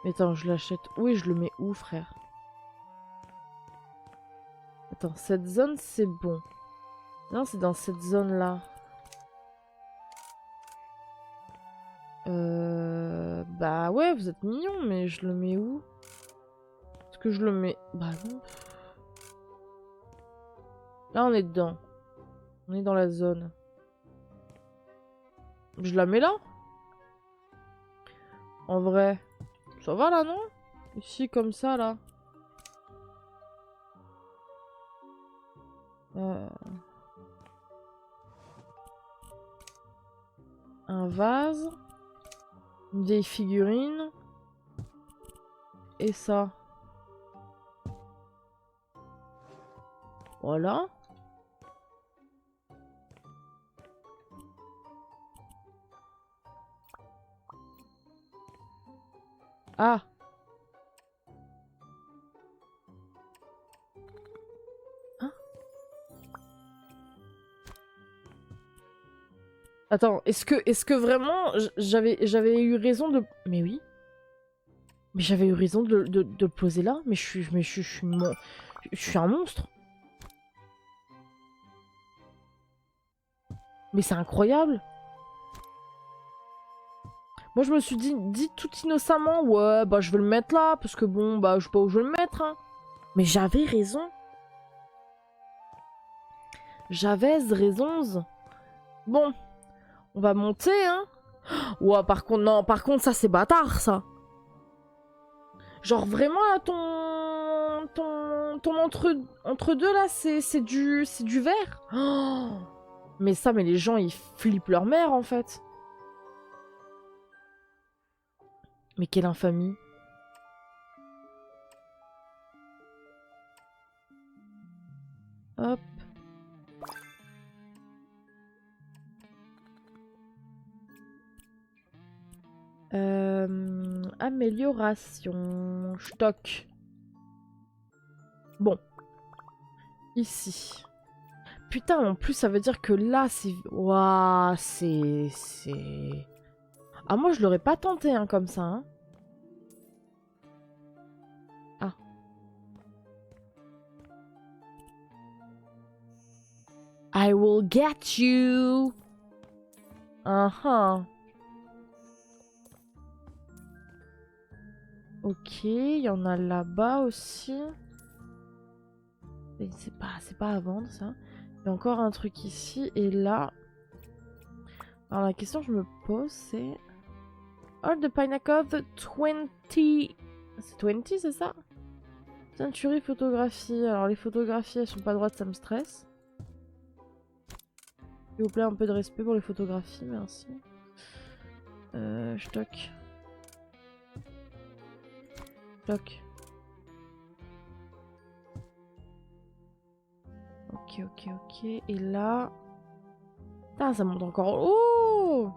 Mais attends, je l'achète où et je le mets où, frère? Attends, cette zone, c'est bon. Non, c'est dans cette zone-là. Bah ouais, vous êtes mignons, mais je le mets où? Est-ce que je le mets... Bah non. Là, on est dedans. On est dans la zone. Je la mets là? En vrai. Ça va là, non? Ici, comme ça, là. Un vase. Une vieille figurine. Et ça. Voilà. Ah. Hein? Attends, est-ce que vraiment j'avais eu raison de... Mais oui. Mais j'avais eu raison de le poser là. Mais je suis un monstre. Mais c'est incroyable. Moi je me suis dit tout innocemment, ouais bah je vais le mettre là, parce que bon bah je sais pas où je vais le mettre. Hein. Mais j'avais raison. J'avais raison. Bon, on va monter hein. Ouais par contre, non, par contre ça c'est bâtard ça. Genre vraiment là ton entre deux là c'est du verre. Oh, mais ça mais les gens ils flippent leur mère en fait. Mais quelle infamie. Hop. Amélioration. Stock. Bon. Ici. Putain, en plus, ça veut dire que là, c'est... Waouh, c'est... Ah, moi, je l'aurais pas tenté, hein, comme ça, hein. Ah. I will get you. Ok, il y en a là-bas aussi. C'est pas à vendre, ça. Il y a encore un truc ici et là. Alors, la question que je me pose, c'est... All the Pineapple 20... C'est 20, c'est ça? Century photographie. Alors, les photographies, elles sont pas droites, ça me stresse. S'il vous plaît, un peu de respect pour les photographies, merci. Stock. Stock. Ok. Et là... Ah, ça monte encore. Oh!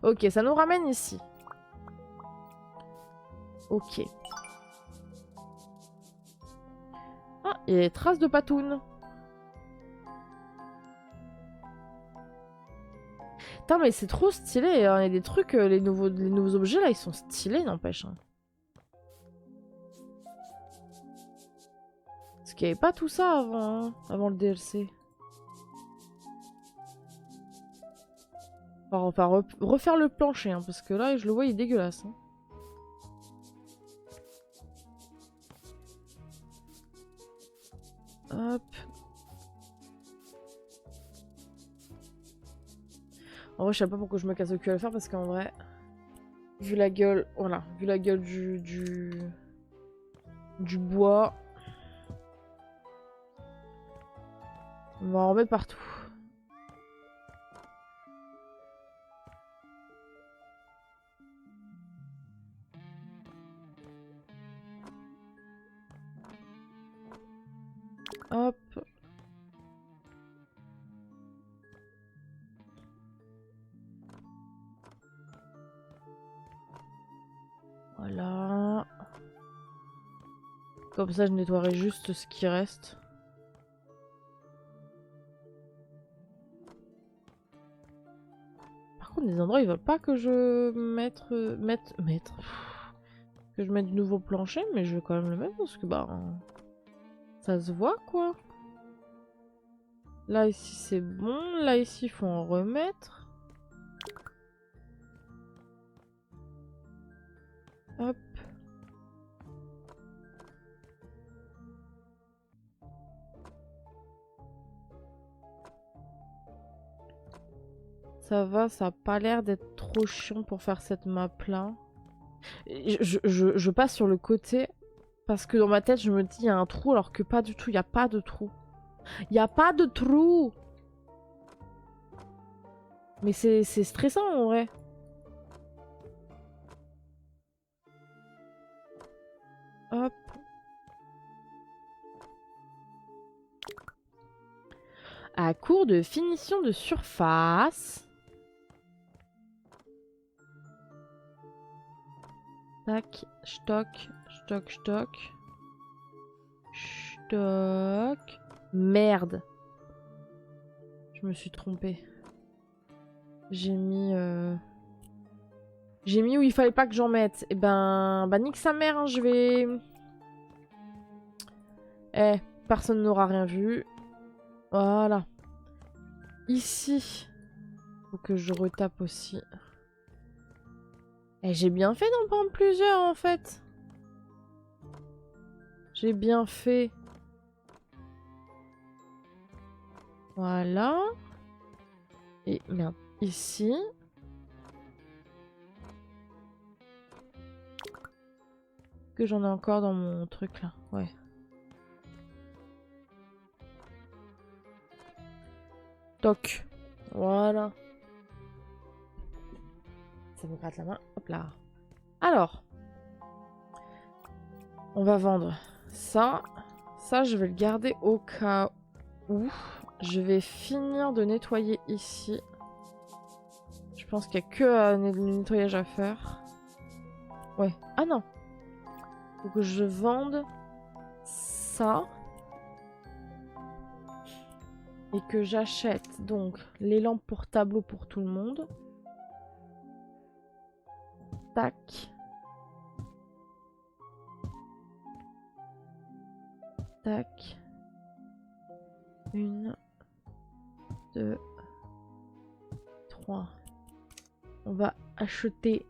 Ok, ça nous ramène ici. Ok. Ah, il y a des traces de patoun. Putain, mais c'est trop stylé. Hein. Il y a des trucs, les nouveaux objets là, ils sont stylés, n'empêche. Hein. Parce qu'il n'y avait pas tout ça avant, hein, avant le DLC. Enfin, refaire le plancher, hein, parce que là, je le vois, il est dégueulasse. Hein. Hop. En vrai, je sais pas pourquoi je me casse le cul à le faire, parce qu'en vrai, vu la gueule, voilà, vu la gueule du bois, on va en remettre partout. Hop. Voilà. Comme ça, je nettoierai juste ce qui reste. Par contre, contre, des endroits, ils veulent pas que je mette... que je mette du nouveau plancher, mais je vais quand même le mettre parce que, bah... ça se voit, quoi. Là, ici, c'est bon. Là, ici, il faut en remettre. Hop. Ça va, ça a pas l'air d'être trop chiant pour faire cette map-là. Je passe sur le côté parce que dans ma tête, je me dis il y a un trou alors que pas du tout, il n'y a pas de trou. Il n'y a pas de trou! Mais c'est stressant en vrai. Hop. À court de finition de surface. Tac, stock, stock, stock. Stock. Merde. Je me suis trompée. J'ai mis où il fallait pas que j'en mette. Et ben nique sa mère, hein, je vais... Eh, personne n'aura rien vu. Voilà. Ici. Faut que je retape aussi. Eh, j'ai bien fait d'en prendre plusieurs, en fait. J'ai bien fait. Voilà. Et merde, ici. Que j'en ai encore dans mon truc, là. Ouais. Toc. Voilà. Ça me gratte la main. Hop là. Alors. On va vendre ça. Ça, je vais le garder au cas où. Je vais finir de nettoyer ici. Je pense qu'il n'y a que le nettoyage à faire. Ouais. Ah non. Faut que je vende ça. Et que j'achète donc les lampes pour tableau pour tout le monde. Tac. Tac. 1, 2, 3. On va acheter.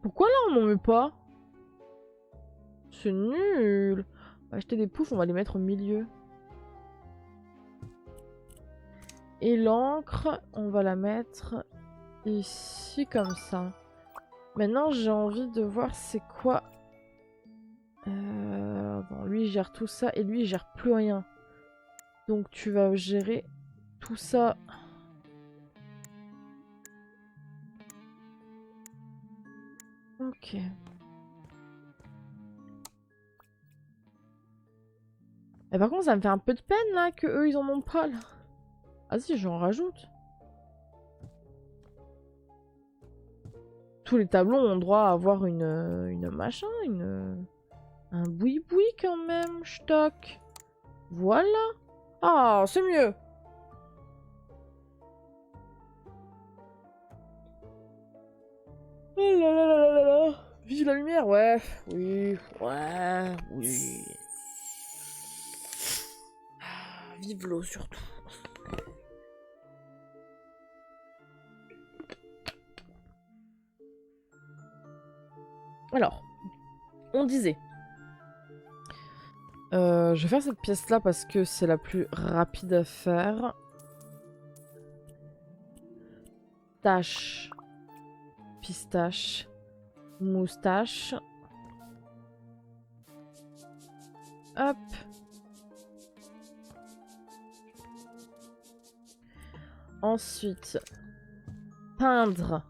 Pourquoi là on n'en met pas? C'est nul. On va acheter des poufs, on va les mettre au milieu. Et l'encre, on va la mettre ici comme ça. Maintenant, j'ai envie de voir c'est quoi. Bon, lui, il gère tout ça et lui, il gère plus rien. Donc, tu vas gérer tout ça. Ok. Et par contre, ça me fait un peu de peine là que eux ils en ont pas là. Ah si, j'en rajoute. Tous les tableaux ont droit à avoir une machin, un boui-boui quand même, stock. Voilà. Ah, c'est mieux. Oh là là là là là là. Vive la lumière, ouais. Oui, ouais, oui. Vive l'eau surtout. Alors, on disait. Je vais faire cette pièce là parce que c'est la plus rapide à faire. Tache. Pistache. Moustache. Hop. Ensuite, peindre.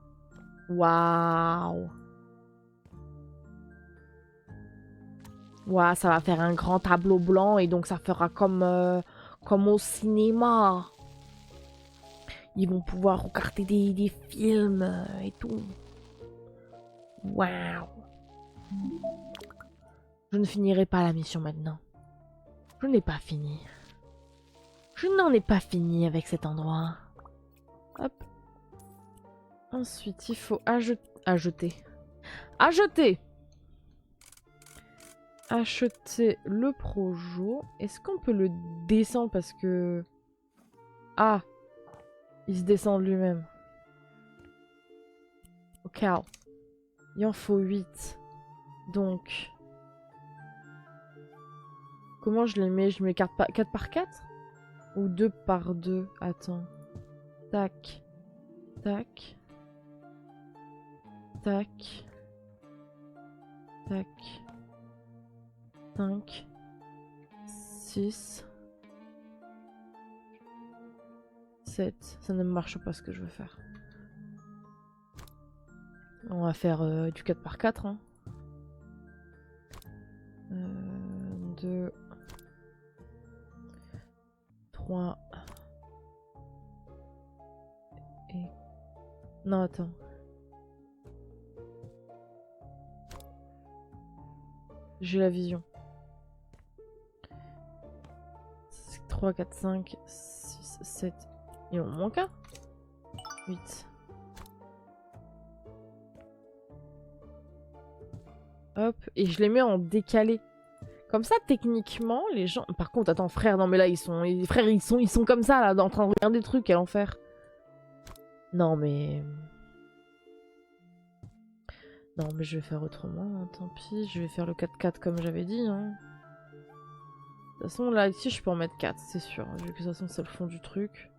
Waouh. Waouh, ça va faire un grand tableau blanc et donc ça fera comme au cinéma. Ils vont pouvoir regarder des films et tout. Waouh. Je ne finirai pas la mission maintenant. Je n'ai pas fini. Je n'en ai pas fini avec cet endroit. Hop. Ensuite, il faut acheter. Acheter le projo. Est-ce qu'on peut le descendre parce que... Ah, il se descend lui-même. Ok. Il en faut 8. Donc... Comment je les mets? Je mets 4 par 4? Ou 2 par 2? Attends. Tac. Tac. Tac. Tac. 5. 6. 7. Ça ne marche pas ce que je veux faire. On va faire du 4 par 4. Hein. 2. 3. Et... Non, attends. J'ai la vision. 3, 4, 5, 6, 7. Il en manque un. 8. Hop. Et je les mets en décalé. Comme ça, techniquement, les gens... Par contre, attends, frère, non mais là, ils sont... Frère, ils sont comme ça, là, en train de regarder des trucs, quel enfer. Non, mais... Non, mais je vais faire autrement, hein, tant pis. Je vais faire le 4-4 comme j'avais dit, hein. De toute façon, là, ici, je peux en mettre 4, c'est sûr. Vu que de toute façon, c'est le fond du truc.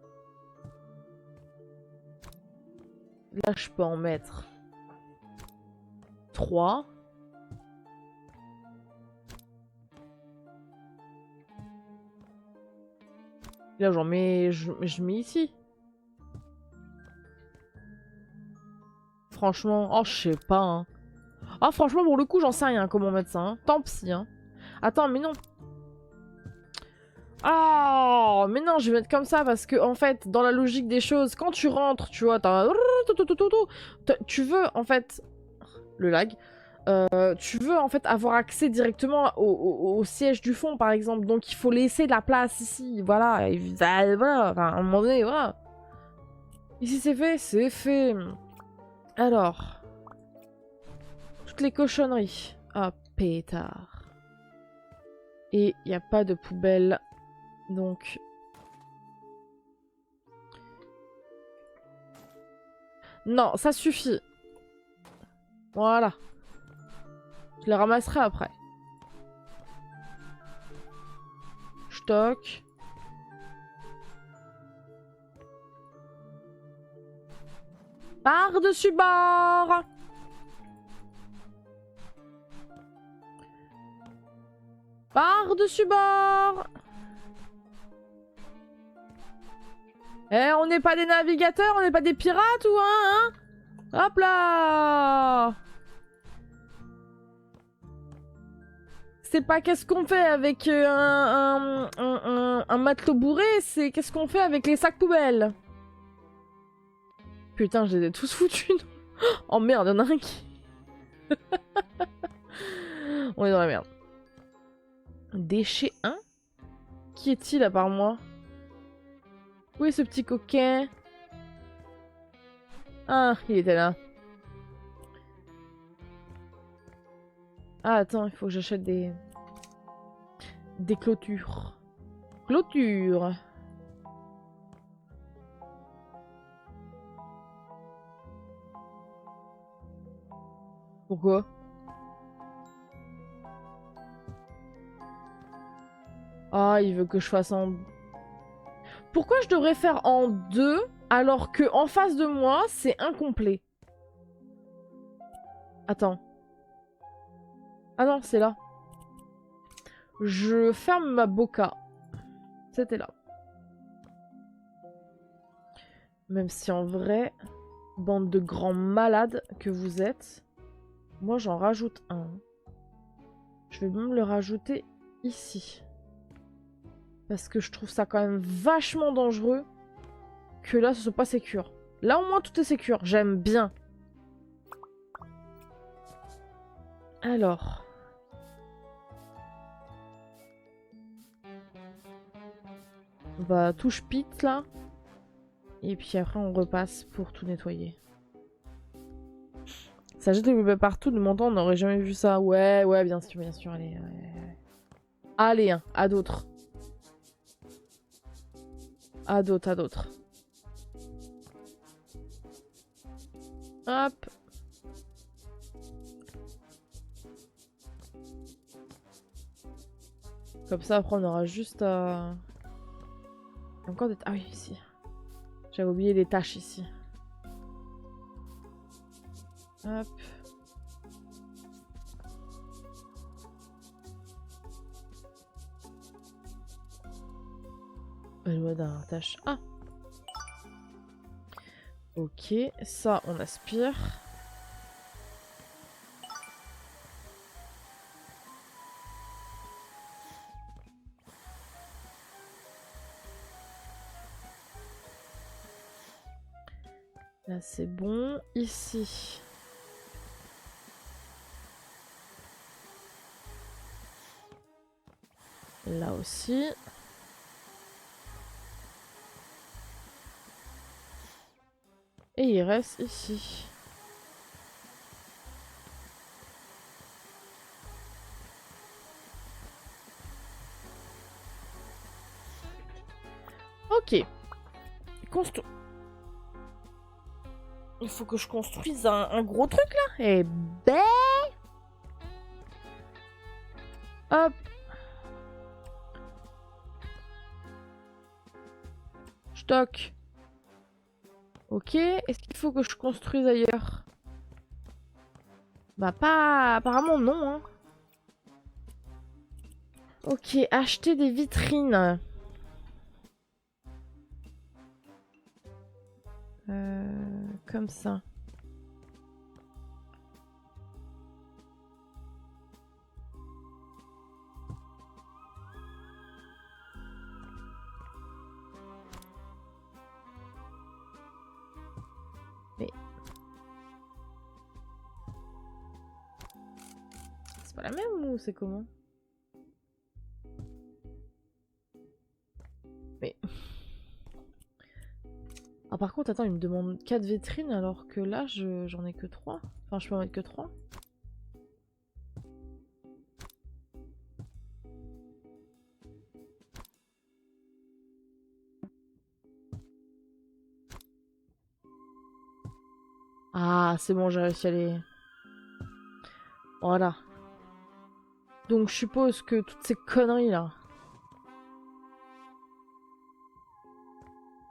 Là, je peux en mettre 3. Là, j'en mets... Je mets ici. Franchement... Oh, je sais pas, hein. Ah, franchement, pour le coup, j'en sais rien comment mettre ça, hein. Tant pis, hein. Attends, mais non. Ah, mais non, je vais mettre comme ça parce que, en fait, dans la logique des choses, quand tu rentres, tu vois, tu veux, en fait... Le lag. Tu veux, en fait, avoir accès directement au siège du fond, par exemple. Donc, il faut laisser de la place ici. Voilà. Et, voilà. Enfin, à un moment donné, voilà. Ici, c'est fait. C'est fait. Alors. Toutes les cochonneries. Ah, pétard. Et il n'y a pas de poubelle. Donc... Non, ça suffit. Voilà. Je les ramasserai après. Stock. Par-dessus bord. Par-dessus bord. Eh, on n'est pas des navigateurs, on n'est pas des pirates ou hein? Hop là. C'est pas qu'est-ce qu'on fait avec un matelot bourré, c'est qu'est-ce qu'on fait avec les sacs poubelles. Putain, je les ai tous foutus. Oh merde, y'en a un qui... On est dans la merde. Déchet 1? Qui est-il à part moi? Où est ce petit coquin? Ah, il était là. Ah, attends, il faut que j'achète des clôtures. Clôture. Pourquoi? Ah, il veut que je fasse en... Pourquoi je devrais faire en 2 alors que en face de moi, c'est incomplet? Attends. Ah non, c'est là. Je ferme ma boca. C'était là. Même si en vrai, bande de grands malades que vous êtes, moi j'en rajoute un. Je vais même le rajouter ici. Parce que je trouve ça quand même vachement dangereux que là ce soit pas sécure. Là au moins tout est sécure, j'aime bien. Alors... On va touche pit là. Et puis après on repasse pour tout nettoyer. Ça jette le bébé partout, de mon temps, on n'aurait jamais vu ça. Ouais, ouais, bien sûr, allez. Allez, hein, à d'autres. À d'autres. Hop. Comme ça, après, on aura juste à... Encore des... Ah oui, ici. J'avais oublié les tâches ici. Hop. Je vois d'un tâche. Ah. Ok, ça, on aspire. Là, c'est bon. Ici. Là aussi. Et il reste ici. Ok. Il faut que je construise un gros truc là. Et ben. Hop. Stock. Ok. Est-ce qu'il faut que je construise ailleurs? Bah pas... Apparemment non. Hein. Ok. Acheter des vitrines. Comme ça. Mais... C'est pas la même ou c'est comment? Mais... Ah par contre, attends, il me demande 4 vitrines alors que là, j'en ai que 3. Enfin, je peux en mettre que 3. Ah, c'est bon, j'ai réussi à les... Voilà. Donc je suppose que toutes ces conneries là...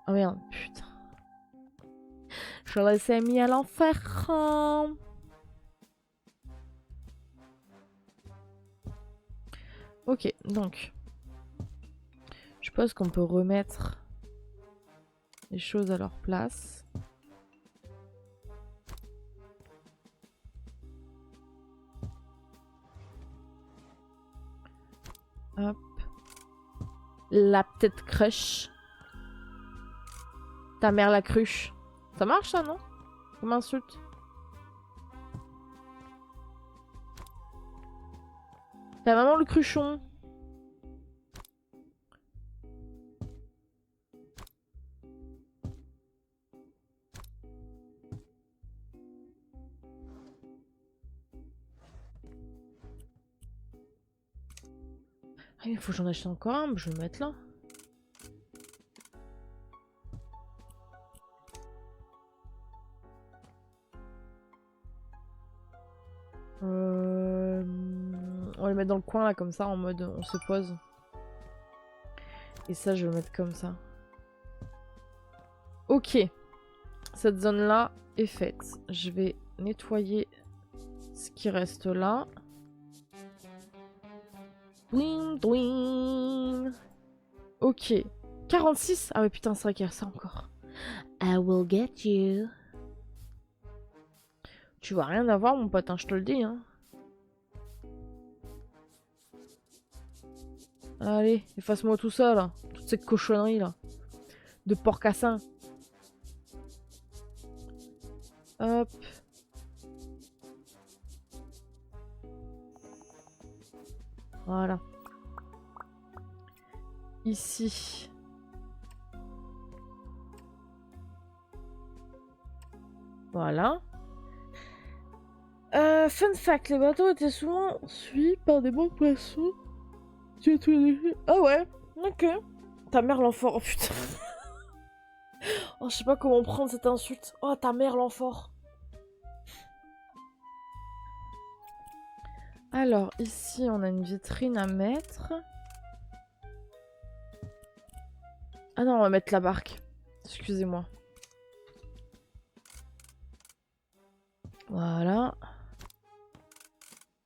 Ah merde, putain. Je les ai mis à l'enfer. Ok, donc... Je suppose qu'on peut remettre les choses à leur place. Hop. La petite cruche. Ta mère la cruche. Ça marche ça, non? Comme insulte. Ta maman le cruchon. Ah, il faut que j'en achète encore un, je vais le mettre là. On va le mettre dans le coin là, comme ça, en mode on se pose. Et ça, je vais le mettre comme ça. Ok. Cette zone là est faite. Je vais nettoyer ce qui reste là. Dwing, dwing. Ok. 46. Ah ouais, putain, c'est vrai qu'il y a ça encore. I will get you. Tu vas rien avoir, mon pote, hein, je te le dis. Hein. Allez, efface-moi tout ça, là. Toute cette cochonnerie, là. De porcassin. Hop. Voilà. Ici. Voilà. Fun fact, les bateaux étaient souvent suivis par des bancs de poissons. Ah ouais, ok. Ta mère l'enfort, oh putain. Oh, je sais pas comment prendre cette insulte. Oh, ta mère l'enfort. Alors, ici, on a une vitrine à mettre. Ah non, on va mettre la barque. Excusez-moi. Voilà.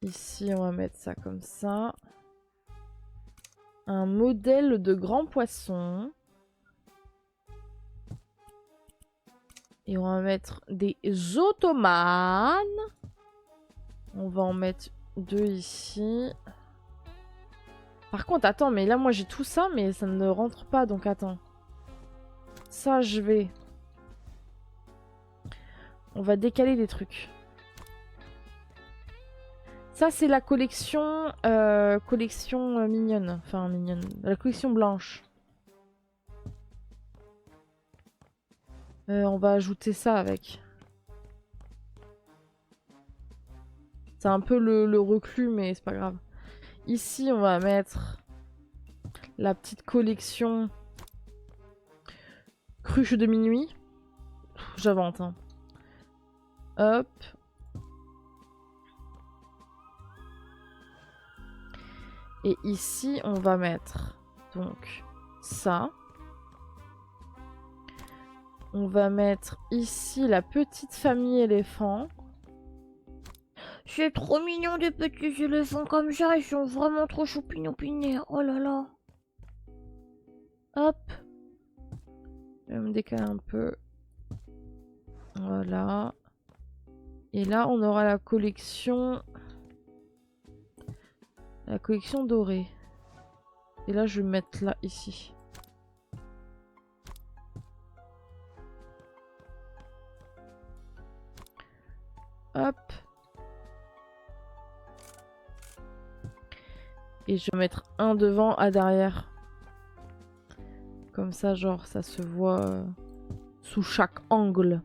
Ici, on va mettre ça comme ça. Un modèle de grand poisson. Et on va mettre des ottomanes. On va en mettre 2 ici. Par contre, attends, mais là, moi, j'ai tout ça, mais ça ne rentre pas, donc attends. Ça, je vais... On va décaler des trucs. Ça, c'est la collection... collection mignonne. Enfin, mignonne. La collection blanche. On va ajouter ça avec. C'est un peu le reclus, mais c'est pas grave. Ici, on va mettre la petite collection cruche de minuit. J'invente, hein. Hop. Et ici, on va mettre donc ça. On va mettre ici la petite famille éléphant. C'est trop mignon des petits éléphants comme ça, ils sont vraiment trop choupinopinés. Oh là là. Hop. Je vais me décaler un peu. Voilà. Et là, on aura la collection... La collection dorée. Et là, je vais mettre là, ici. Hop. Et je vais mettre un devant, à derrière. Comme ça, genre, ça se voit sous chaque angle.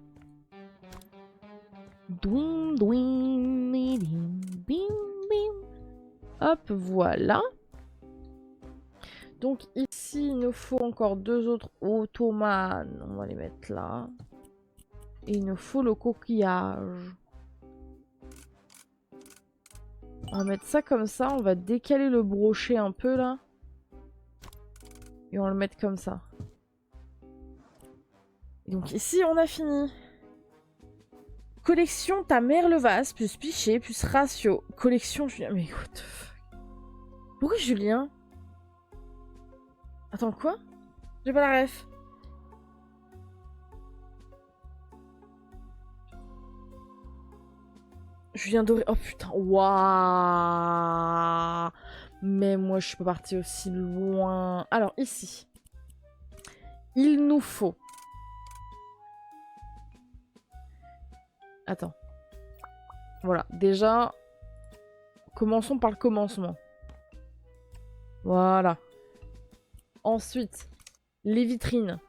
Hop, voilà. Donc ici, il nous faut encore 2 autres ottomanes. On va les mettre là. Et il nous faut le coquillage. On va mettre ça comme ça. On va décaler le brochet un peu là. Et on va le mettre comme ça. Et donc ici, on a fini. Collection ta mère le vase, plus Pichet, plus Ratio. Collection Julien. Mais what the fuck? Pourquoi Julien? Attends, quoi? J'ai pas la ref. Julien Doré. Oh putain. Waouh. Mais moi, je suis pas partie aussi loin. Alors, ici. Il nous faut... Attends. Voilà. Déjà, commençons par le commencement. Voilà. Ensuite, les vitrines.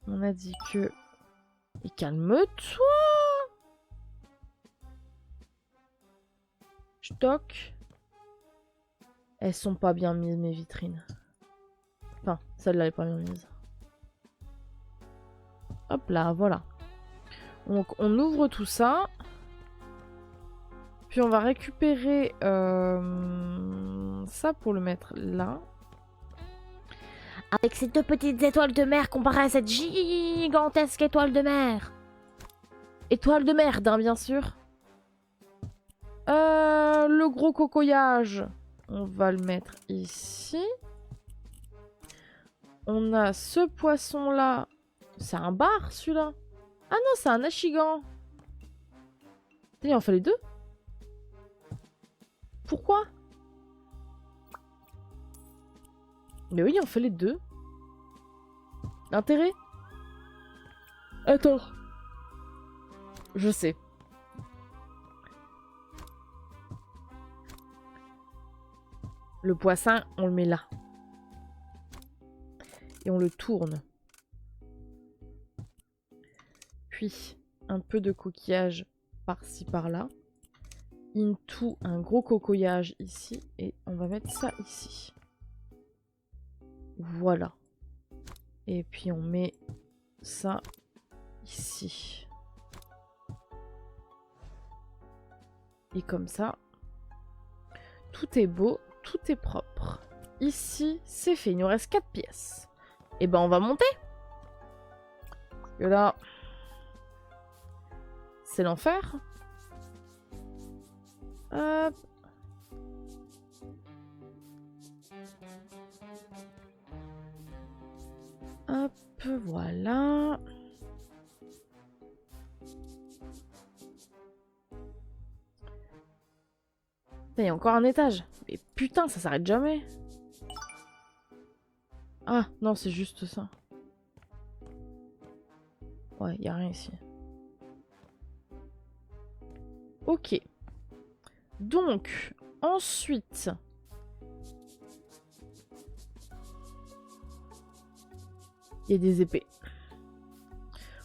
On a dit que... Et calme-toi! Stock. Elles sont pas bien mises, mes vitrines. Enfin, celle-là est pas bien mise. Hop là, voilà. Donc, on ouvre tout ça. Puis, on va récupérer ça pour le mettre là. Avec ces 2 petites étoiles de mer comparées à cette gigantesque étoile de mer. Étoile de merde, hein, bien sûr. Le gros cocoyage, on va le mettre ici. On a ce poisson-là. C'est un bar, celui-là. Ah non, c'est un achigan. Il en fait les 2. Pourquoi? Mais oui, on fait les 2. L'intérêt? Attends. Je sais. Le poisson, on le met là. Et on le tourne. Puis, un peu de coquillage par-ci par-là. Into un gros cocoyage ici. Et on va mettre ça ici. Voilà. Et puis on met ça ici. Et comme ça, tout est beau, tout est propre. Ici, c'est fait. Il nous reste 4 pièces. Et ben on va monter. Parce que là, c'est l'enfer. Hop. Hop, voilà. Il y a encore un étage. Mais putain, ça s'arrête jamais. Ah, non, c'est juste ça. Ouais, il n'y a rien ici. Ok. Donc, ensuite... Il y a des épées.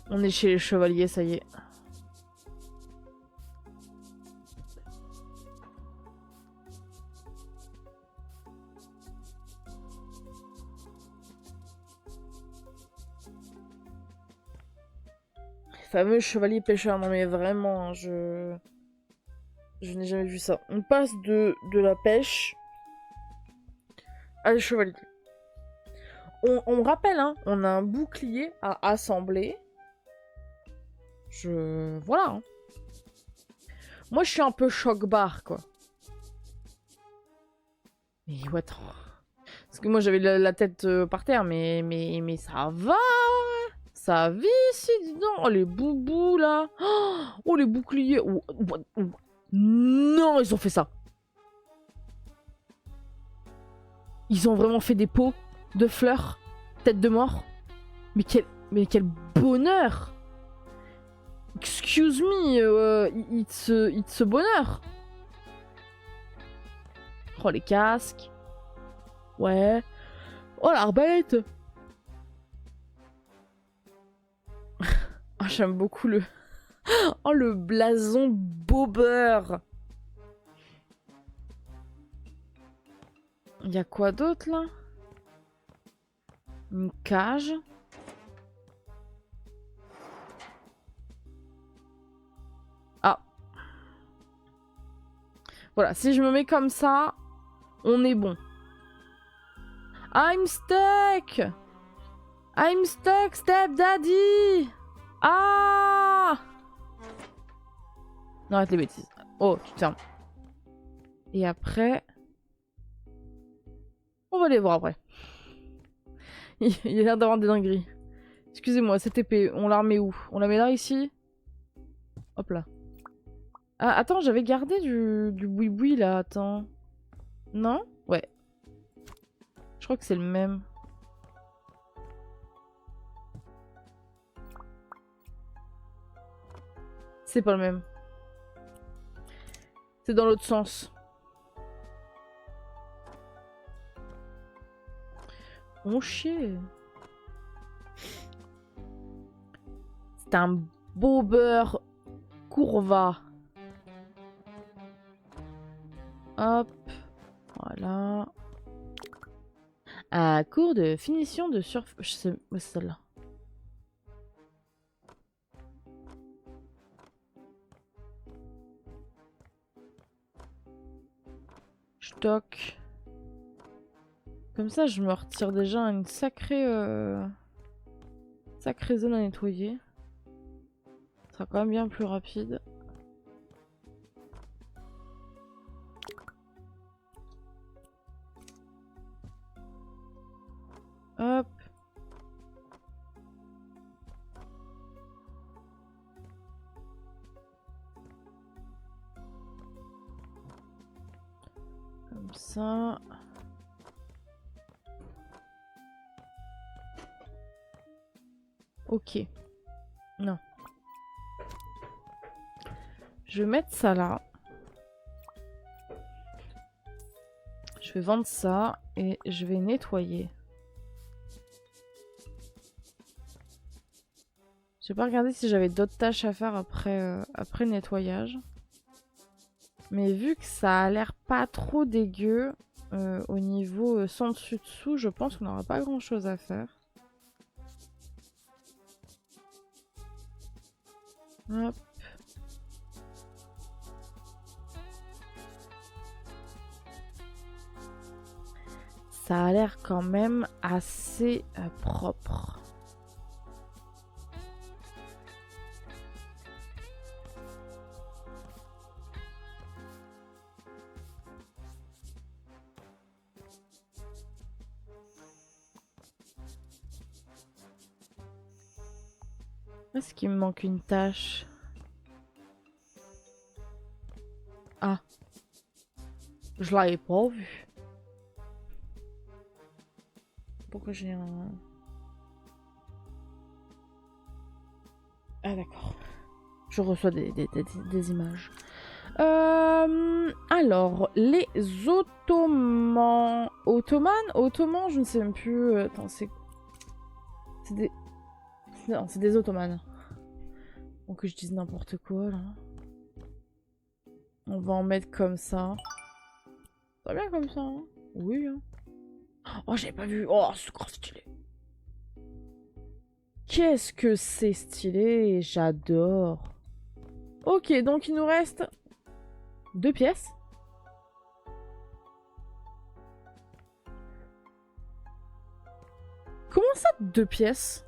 On est chez les chevaliers, ça y est. Fameux chevalier pêcheur, non mais vraiment, je n'ai jamais vu ça. On passe de la pêche à les chevaliers. On rappelle, hein, on a un bouclier à assembler. Voilà. Hein. Moi, je suis un peu choc-barre, quoi. Mais ouais, attends. Parce que moi, j'avais la tête par terre, mais ça va. Ça vit ici, dis donc. Oh, les boubous, là. Oh, les boucliers. Oh. Non, ils ont fait ça. Ils ont vraiment fait des pots de fleurs, tête de mort. Mais quel bonheur. Excuse me, it's bonheur. Oh, les casques. Ouais. Oh, l'arbalète. Oh, j'aime beaucoup le... Oh, le blason bobeur. Il y a quoi d'autre, là? Une cage. Ah. Voilà, si je me mets comme ça, on est bon. I'm stuck! I'm stuck, step daddy! Ah! Non, arrête les bêtises. Oh, tu te fermes. Et après... On va les voir après. Il a l'air d'avoir des dingueries. Excusez-moi, cette épée, on la remet où? On la met là, ici? Hop là. Ah, attends, j'avais gardé du boui-boui, là, attends. Non? Ouais. Je crois que c'est le même. C'est pas le même. C'est dans l'autre sens. Oh chier. C'est un beau beurre courva. Hop. Voilà. Un cours de finition de surf... Je sais... C'est celle-là. Stock. Comme ça, je me retire déjà une sacrée zone à nettoyer. Ce sera quand même bien plus rapide. Hop. Comme ça. Ok. Non. Je vais mettre ça là. Je vais vendre ça et je vais nettoyer. J'ai pas regardé si j'avais d'autres tâches à faire après nettoyage. Mais vu que ça a l'air pas trop dégueu, au niveau sans dessus-dessous, je pense qu'on n'aura pas grand-chose à faire. Hop. Ça a l'air quand même assez propre. Est-ce qu'il me manque une tâche? Ah. Je l'avais pas vu. Pourquoi j'ai un... Ah d'accord. Je reçois des images. Alors, les Ottomans... Ottomans, je ne sais même plus... Attends, c'est... C'est des... Non, c'est des Ottomans. Donc que je dise n'importe quoi, là. On va en mettre comme ça. Très bien comme ça, hein. Oui, hein. Oh, j'avais pas vu. Oh, c'est grave stylé. Qu'est-ce que c'est stylé. J'adore. Ok, donc il nous reste 2 pièces. Comment ça, 2 pièces?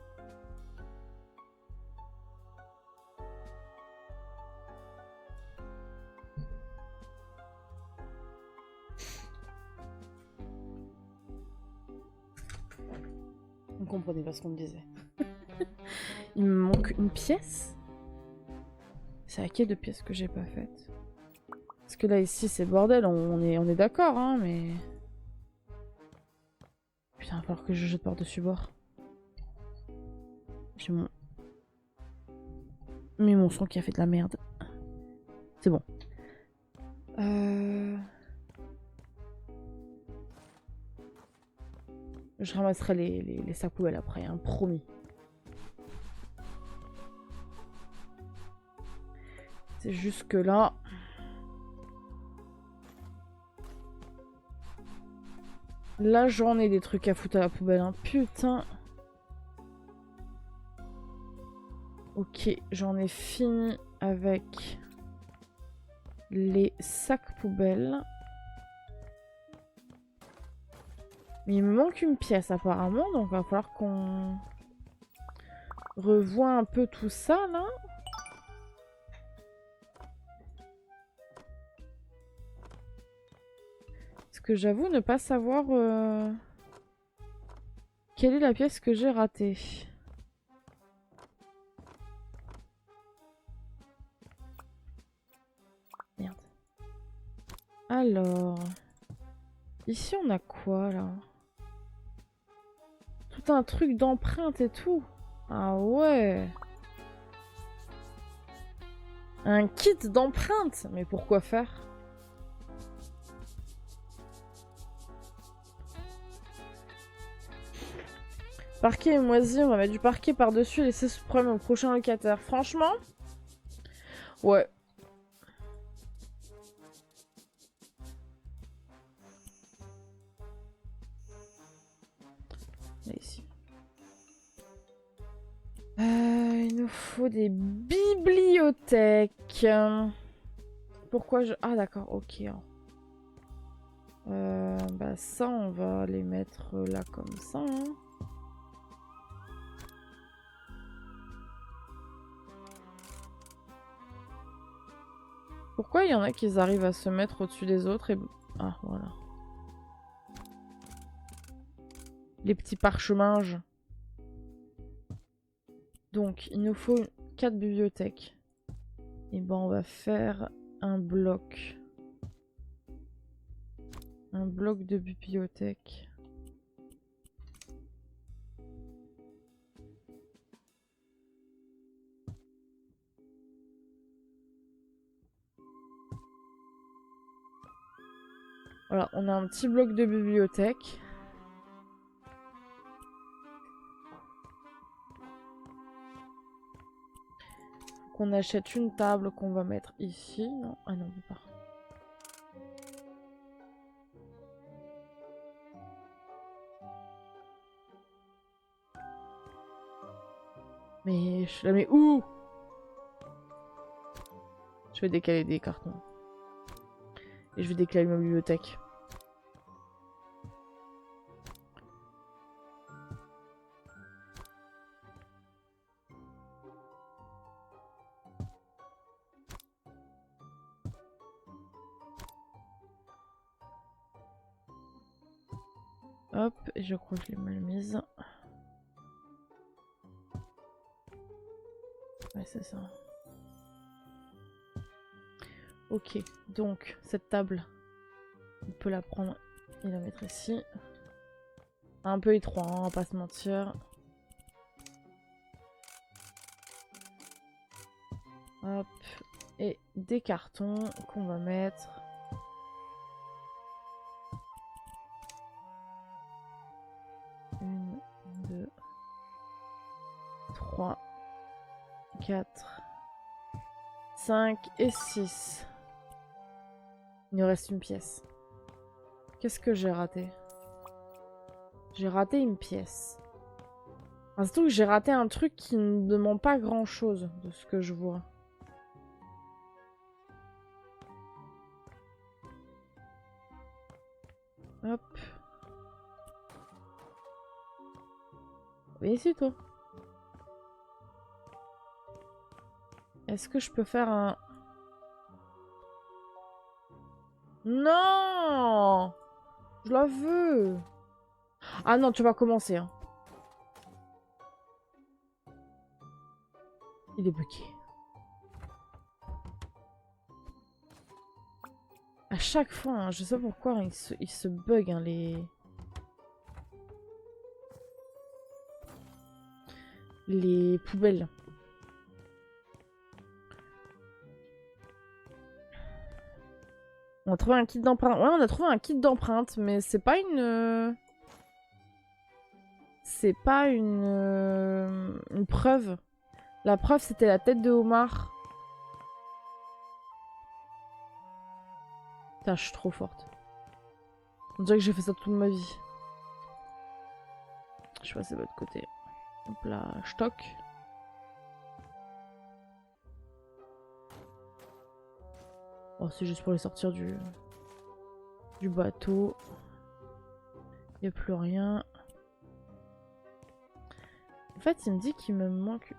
On comprenait pas ce qu'on me disait. Il me manque une pièce? C'est à quelle 2 pièces que j'ai pas faites? Parce que là, ici, c'est bordel. On est d'accord, hein, mais... Putain, il va falloir que je jette par-dessus bord. J'ai mon... Mais mon son qui a fait de la merde. C'est bon. Je ramasserai les sacs poubelles après, hein, promis. C'est juste que là... Là, j'en ai des trucs à foutre à la poubelle, hein. Putain. Ok, j'en ai fini avec les sacs poubelles. Mais il me manque une pièce apparemment, donc il va falloir qu'on revoie un peu tout ça là. Parce que j'avoue ne pas savoir quelle est la pièce que j'ai ratée. Merde. Alors... Ici on a quoi là? Tout un truc d'empreinte et tout. Ah ouais. Un kit d'empreinte. Mais pourquoi faire? Parquet et moisi, on va mettre du parquet par-dessus et laisser ce problème au prochain locataire. Franchement, ouais. Là, ici. Il nous faut des bibliothèques. Pourquoi je... Ah d'accord, ok. Bah ça, on va les mettre là comme ça. Hein. Pourquoi il y en a qui arrivent à se mettre au-dessus des autres et... Ah, voilà. Les petits parchemins. Donc, il nous faut 4 bibliothèques. Et ben, on va faire un bloc. Un bloc de bibliothèque. Voilà, on a un petit bloc de bibliothèque. qu'on achète une table qu'on va mettre ici. Non, ah non, pas. Mais je la mets où? Je vais décaler des cartons. Et je vais décaler ma bibliothèque. Hop, et je crois que je l'ai mal mise. Ouais, c'est ça. Ok, donc cette table, on peut la prendre et la mettre ici. Un peu étroit, hein, on va pas se mentir. Hop, et des cartons qu'on va mettre. Une, deux, 3, 4, 5 et 6. Il nous reste une pièce. Qu'est-ce que j'ai raté? J'ai raté une pièce. Enfin, surtout que j'ai raté un truc qui ne demande pas grand-chose de ce que je vois. Hop. Viens ici, toi. Est-ce que je peux faire un... Non! Je la veux! Ah non, tu vas commencer. Hein. Il est bloqué. À chaque fois, hein, je sais pas pourquoi, hein, il se bug, hein, les poubelles. On a trouvé un kit d'empreinte. Ouais, on a trouvé un kit d'empreinte, mais c'est pas une... C'est pas une preuve. La preuve, c'était la tête de homard. Putain, je suis trop forte. On dirait que j'ai fait ça toute ma vie. Je vais passer de l'autre côté. Hop là, stock. Oh, c'est juste pour les sortir du bateau. Il n'y a plus rien. En fait, il me dit qu'il me manque...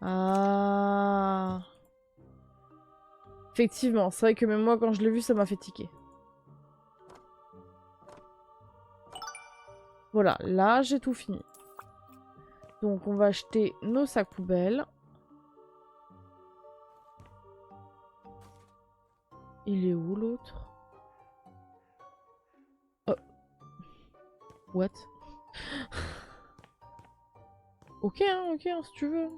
Ah. Effectivement, c'est vrai que même moi, quand je l'ai vu, ça m'a fait tiquer. Voilà, là, j'ai tout fini. Donc, on va acheter nos sacs poubelles. Il est où, l'autre? Oh. What? Ok, hein, si tu veux.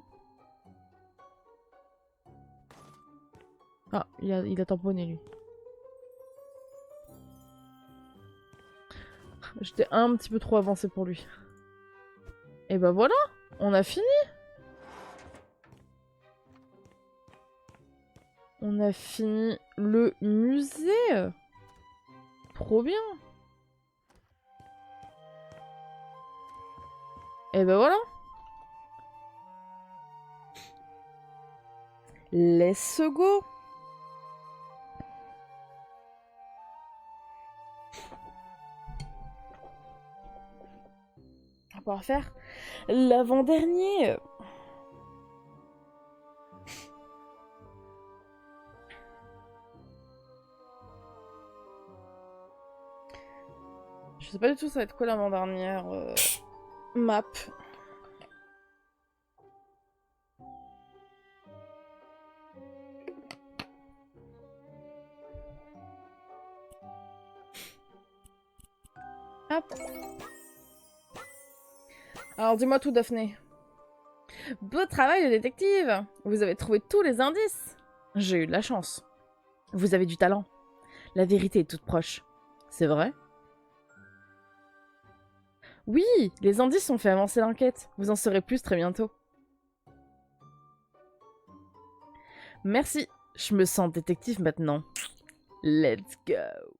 Ah, il a tamponné, lui. J'étais un petit peu trop avancée pour lui. Et bah voilà, on a fini. On a fini le musée. Trop bien. Et bah voilà. Let's go. On va pouvoir faire l'avant-dernier. Je sais pas du tout ça va être quoi l'avant-dernière map. Hop. Alors dis-moi tout, Daphné. Beau travail de détective. Vous avez trouvé tous les indices. J'ai eu de la chance. Vous avez du talent. La vérité est toute proche. C'est vrai? Oui, les indices ont fait avancer l'enquête. Vous en saurez plus très bientôt. Merci, je me sens détective maintenant. Let's go.